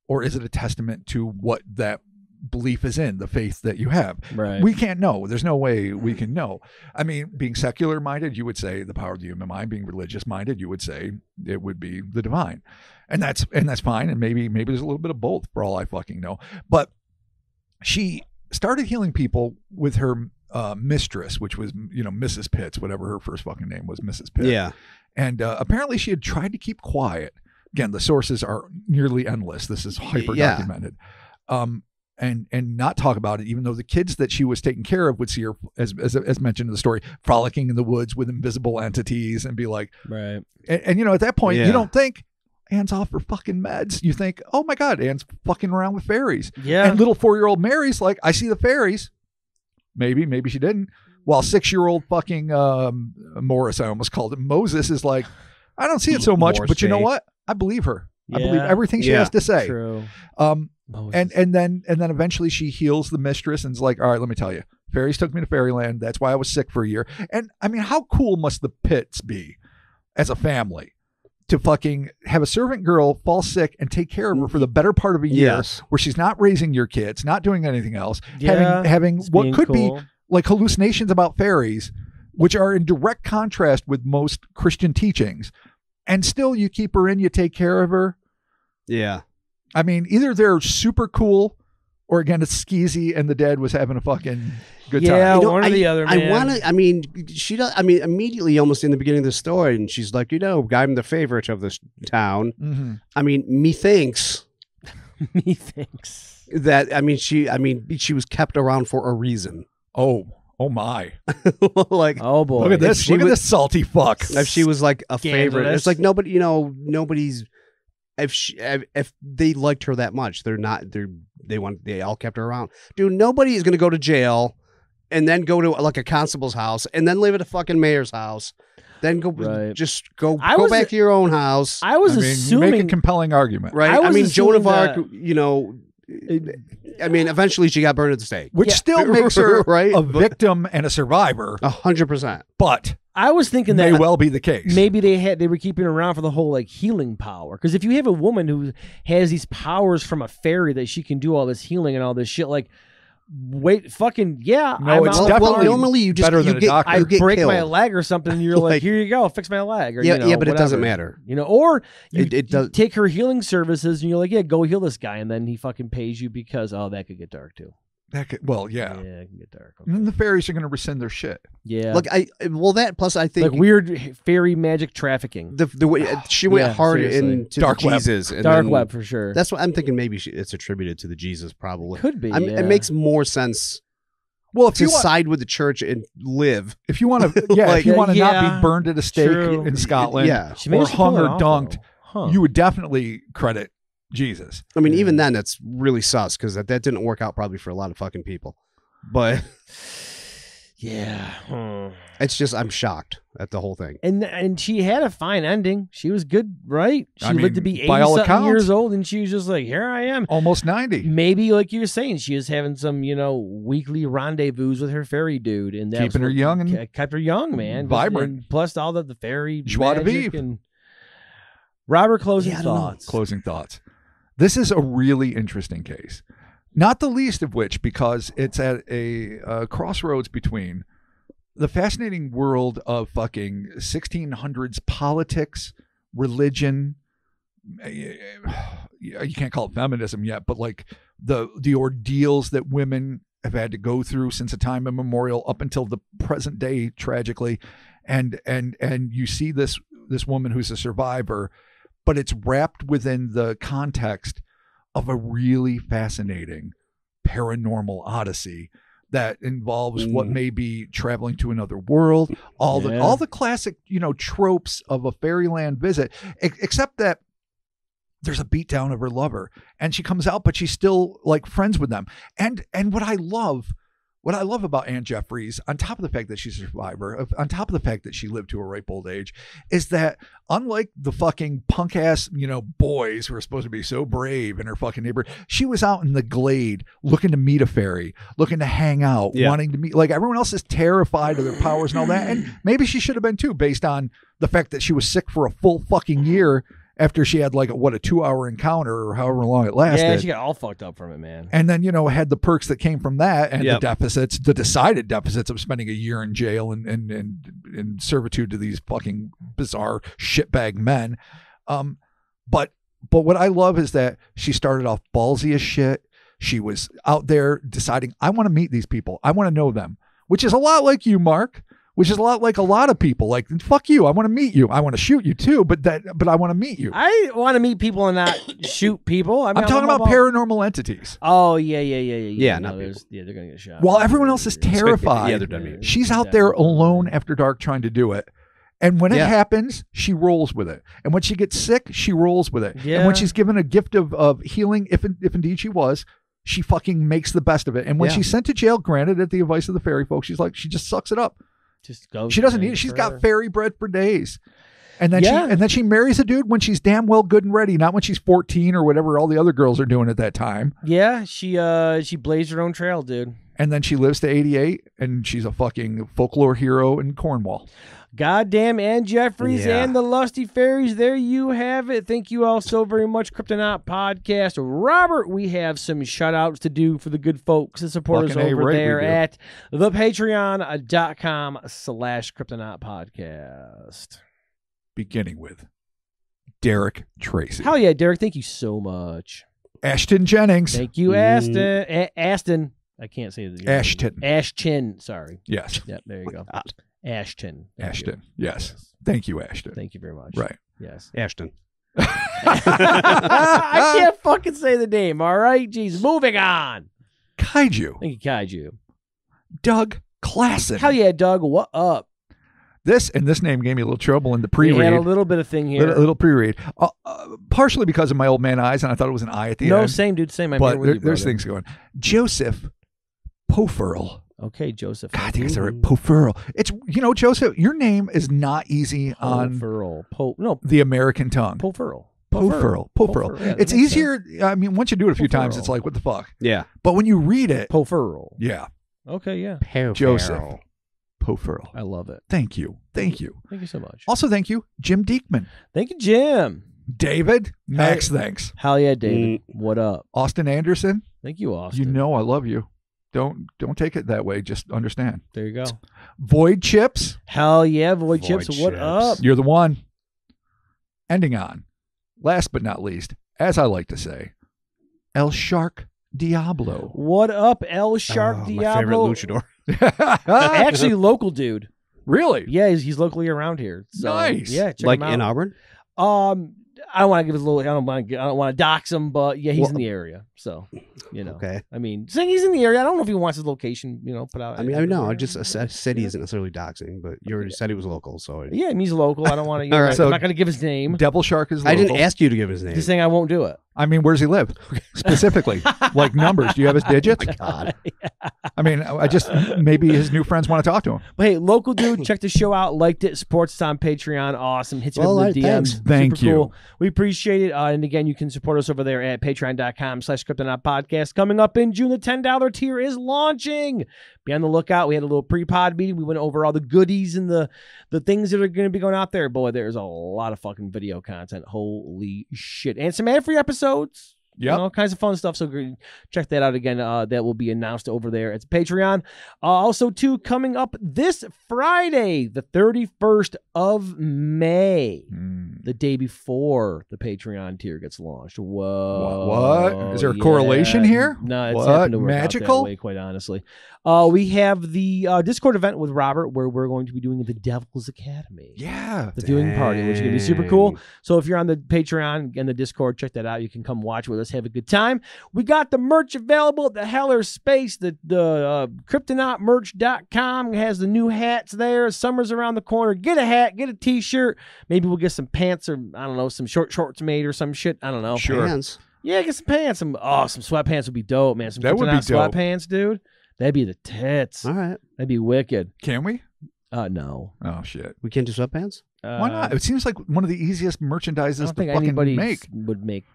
or is it a testament to what that belief is in, the faith that you have? Right. We can't know. There's no way we can know. I mean, being secular minded, you would say the power of the human mind. Being religious minded, you would say it would be the divine. And that's fine. And maybe there's a little bit of both for all I fucking know. But she started healing people with her mistress, which was, Mrs. Pitts, whatever her first fucking name was, Mrs. Pitts. Yeah. And apparently she had tried to keep quiet. Again, the sources are nearly endless. This is hyper documented. And not talk about it, even though the kids that she was taking care of would see her, as mentioned in the story, frolicking in the woods with invisible entities and be like, right. And at that point, you don't think Ann's off her fucking meds. You think, oh my God, Ann's fucking around with fairies. Yeah. And little 4-year-old Mary's like, I see the fairies. Maybe she didn't. While 6-year-old fucking Morris, I almost called him, Moses, is like, I don't see it so much, but you know what? I believe her. I believe everything she has to say. True. And then eventually she heals the mistress and is like, all right, let me tell you, fairies took me to fairyland. That's why I was sick for a year. And I mean, how cool must the Pitts be as a family to fucking have a servant girl fall sick and take care of her for the better part of a year, where she's not raising your kids, not doing anything else, having what could be like hallucinations about fairies, which are in direct contrast with most Christian teachings. And still you keep her in, you take care of her. Yeah. I mean, either they're super cool, or again, it's skeezy and the dad was having a fucking good time. Yeah, one or the other, man. Immediately almost in the beginning of the story, and she's like, I'm the favorite of this town. Mm-hmm. I mean, methinks that, she was kept around for a reason. Oh my. Like, oh boy. Look at this. Look at this salty fuck. If she was like a Scandalous. favorite, it's like nobody's, if they liked her that much, they all kept her around. Dude, nobody is going to go to jail and then go to like a constable's house and then live at a fucking mayor's house. Then go back to your own house. I was assuming, you make a compelling argument. Right. Joan of Arc, eventually she got burned at the stake. Which still makes her right? a victim and a survivor. 100%. But I was thinking that may well be the case. Maybe they were keeping her around for the whole like healing power. Because if you have a woman who has these powers from a fairy that she can do all this healing and all this shit, like, wait, fucking yeah. No, it's definitely normally you just better than a doctor. I break killed. my leg or something, and you're like, here you go, fix my leg. Or, but whatever. it doesn't matter. Or you does. take her healing services, and you're like, yeah, go heal this guy, and then he fucking pays you because that could get dark too. Yeah. Yeah, it can get dark. Okay. And then the fairies are going to rescind their shit. Yeah. Look, plus I think like weird fairy magic trafficking. The way she went hard into dark Jesus, web. Dark web for sure. That's what I'm thinking. Maybe it's attributed to the Jesus, probably. Could be. It makes more sense. Well, if you side with the church and live, if you want to, if you want to not be burned at a stake in Scotland, or hung or dunked, you would definitely credit Jesus. Even then, that's really sus because that didn't work out probably for a lot of fucking people. But yeah, it's just I'm shocked at the whole thing. And she had a fine ending. She was good, right? She lived to be 80-something years old, and she was just like, here I am, almost 90. Maybe like you were saying, she was having some weekly rendezvous with her fairy dude, and that keeping her young and kept her young, man, vibrant. And plus all the fairy joie de magic vivre. And Robert, closing thoughts. Closing thoughts. This is a really interesting case, not the least of which because it's at a crossroads between the fascinating world of fucking 1600s politics, religion. You can't call it feminism yet, but like the ordeals that women have had to go through since a time immemorial up until the present day, tragically, and you see this woman who's a survivor. But it's wrapped within the context of a really fascinating paranormal odyssey that involves what may be traveling to another world, all the classic, tropes of a fairyland visit, except that there's a beatdown of her lover and she comes out, but she's still like friends with them. And what I love what I love about Ann Jefferies, on top of the fact that she's a survivor, on top of the fact that she lived to a ripe old age, is that unlike the fucking punk ass, boys who are supposed to be so brave in her fucking neighborhood, she was out in the glade looking to meet a fairy, looking to hang out, wanting to meet, like everyone else is terrified of their powers and all that. And maybe she should have been too, based on the fact that she was sick for a full fucking year after she had like a 2-hour encounter or however long it lasted. Yeah, she got all fucked up from it, man. And then, had the perks that came from that and the decided deficits of spending a year in jail and in servitude to these fucking bizarre shitbag men. But what I love is that she started off ballsy as shit. She was out there deciding, I want to meet these people. I want to know them, which is a lot like you, Mark. Which is a lot like a lot of people. Like, fuck you. I want to meet you. I want to shoot you too, but I want to meet you. I want to meet people and not shoot people. I'm talking about paranormal entities. Oh, yeah. No, they're going to get shot. While everyone else is terrified, they're done. She's out there alone after dark trying to do it. And when it happens, she rolls with it. And when she gets sick, she rolls with it. Yeah. And when she's given a gift of healing, if indeed she was, she fucking makes the best of it. And when she's sent to jail, granted at the advice of the fairy folks, she just sucks it up. Just go. She doesn't need it. She's got fairy bread for days. And then she marries a dude when she's damn well good and ready, not when she's 14 or whatever all the other girls are doing at that time. Yeah, she blazed her own trail, dude. And then she lives to 88 and she's a fucking folklore hero in Cornwall. Goddamn Ann Jefferies and the Lusty Faeries. There you have it. Thank you all so very much, Cryptonaut Podcast. Robert, we have some shout-outs to do for the good folks that support us over there at thepatreon.com/Cryptonaut Podcast. Beginning with Derek Tracy. Hell yeah, Derek. Thank you so much. Ashton Jennings. Thank you, Aston. Aston. I can't say it. Ashton. Sorry. Yes. Yep, there you go. Ashton. Ashton. Yes. Thank you, Ashton. Thank you very much. Right. Yes. Ashton. I can't fucking say the name, all right? Jeez. Moving on. Kaiju. Thank you, Kaiju. Doug Klassen. Hell yeah, Doug. What up? This name gave me a little trouble in the pre-read. We had a little bit of thing here. A little pre-read. Partially because of my old man eyes, and I thought it was an eye at the end. No, same, dude. Same. But there's things going. Joseph Pofurl. Okay, Joseph. God, I think it's right. Pofurl. It's, Joseph, your name is not easy on the American tongue. Pofurl. Yeah, it's easier. I mean, once you do it a few times, it's like, what the fuck? Yeah. But when you read it. Pofurl. Yeah. Okay, yeah. Joseph Pofurl. I love it. Thank you. Thank you. Thank you so much. Also, thank you, Jim Diekman. Thank you, Jim. David, Max, thanks. Hell yeah, David. What up? Austin Anderson. Thank you, Austin. You know I love you. Don't take it that way. Just understand. There you go. Void Chips. Hell yeah, Void Chips. What up? You're the one. Ending on, last but not least, as I like to say, El Shark Diablo. What up, El Shark Diablo? My favorite luchador. Actually, local dude. Really? Yeah, he's locally around here. So, nice. Yeah, check like him out. in Auburn. I don't want to give his little. I don't want to dox him, but yeah, he's in the area. So, Okay. I mean, saying he's in the area, I don't know if he wants his location, put out. I mean, no, I just said he isn't necessarily doxing, but you already said he was local, so yeah, he's local. I don't want to. All right. So, I'm not going to give his name. Devil Shark is local. I didn't ask you to give his name. Just saying, I won't do it. I mean, where does he live specifically? Like numbers? Do you have his digits? Oh my God. I mean, maybe his new friends want to talk to him. But hey, local dude, check the show out, liked it, supports us on Patreon, awesome. Hits you with the DMs. Thanks. Thank you. Cool. We appreciate it. And again, you can support us over there at patreon.com/Cryptonaut Podcast. Coming up in June, the $10 tier is launching. Be on the lookout. We had a little pre-pod meeting. We went over all the goodies and the things that are going to be going out there. Boy, there's a lot of fucking video content. Holy shit. And some ad-free episodes. Yeah, all kinds of fun stuff. So check that out again. That will be announced over there at Patreon. Also, too, coming up this Friday, the 31st of May, the day before the Patreon tier gets launched. Whoa! What? Is there a correlation here? No, it's happened to work magical. out that way, quite honestly. We have the Discord event with Robert where we're going to be doing the Devil's Academy. Yeah, the viewing party, which is going to be super cool. So if you're on the Patreon and the Discord, check that out. You can come watch with us. Have a good time. We got the merch available at the Heller Space. The Cryptonautmerch.com has the new hats there. Summer's around the corner. Get a hat, get a t-shirt. Maybe we'll get some pants or, I don't know, some shorts made or some shit. I don't know. Sure. Pants. Yeah, get some pants. Some sweatpants would be dope, man. Some that would be dope. Sweatpants, dude. That'd be the tits. All right. That'd be wicked. Can we? No. Oh shit. We can't do sweatpants? Why not? It seems like one of the easiest merchandises I don't to think fucking anybody make. would make.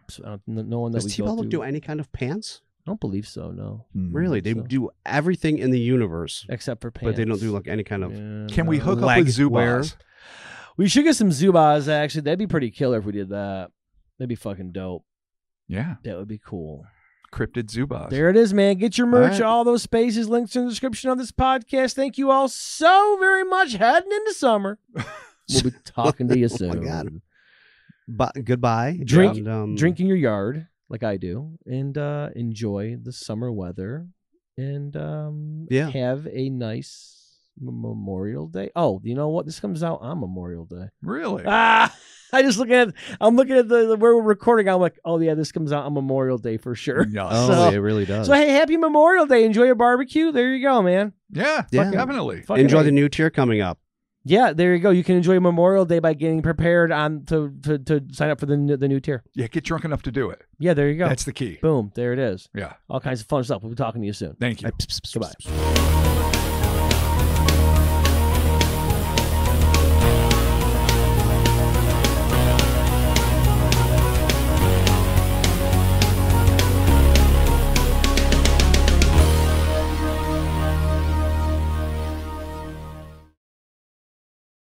No one that Does we T-Public go to. do any kind of pants? I don't believe so. No. Really? They so. do everything in the universe, Except for pants. but they don't do like any kind of. Can we hook up leg with wear? Zubaz? We should get some Zubaz. Actually, that'd be pretty killer if we did that. That'd be fucking dope. Yeah. That would be cool. Cryptid Zubaz. There it is, man. Get your merch. All right. All those spaces, links in the description of this podcast. Thank you all so very much. Heading into summer. We'll be talking to you soon. God. Goodbye. Drink, And, drink in your yard like I do, and enjoy the summer weather, and have a nice Memorial Day. Oh, you know what? This comes out on Memorial Day. Really? I'm looking at the where we're recording. I'm like, oh yeah, this comes out on Memorial Day for sure. Yes. Oh, it really does. So hey, happy Memorial Day. Enjoy your barbecue. There you go, man. Yeah, Yeah. definitely. Enjoy the new tier coming up. Yeah, there you go. You can enjoy Memorial Day by getting prepared to sign up for the new tier. Yeah, get drunk enough to do it. Yeah, there you go. That's the key. Boom. There it is. Yeah. All kinds of fun stuff. We'll be talking to you soon. Thank you. Goodbye.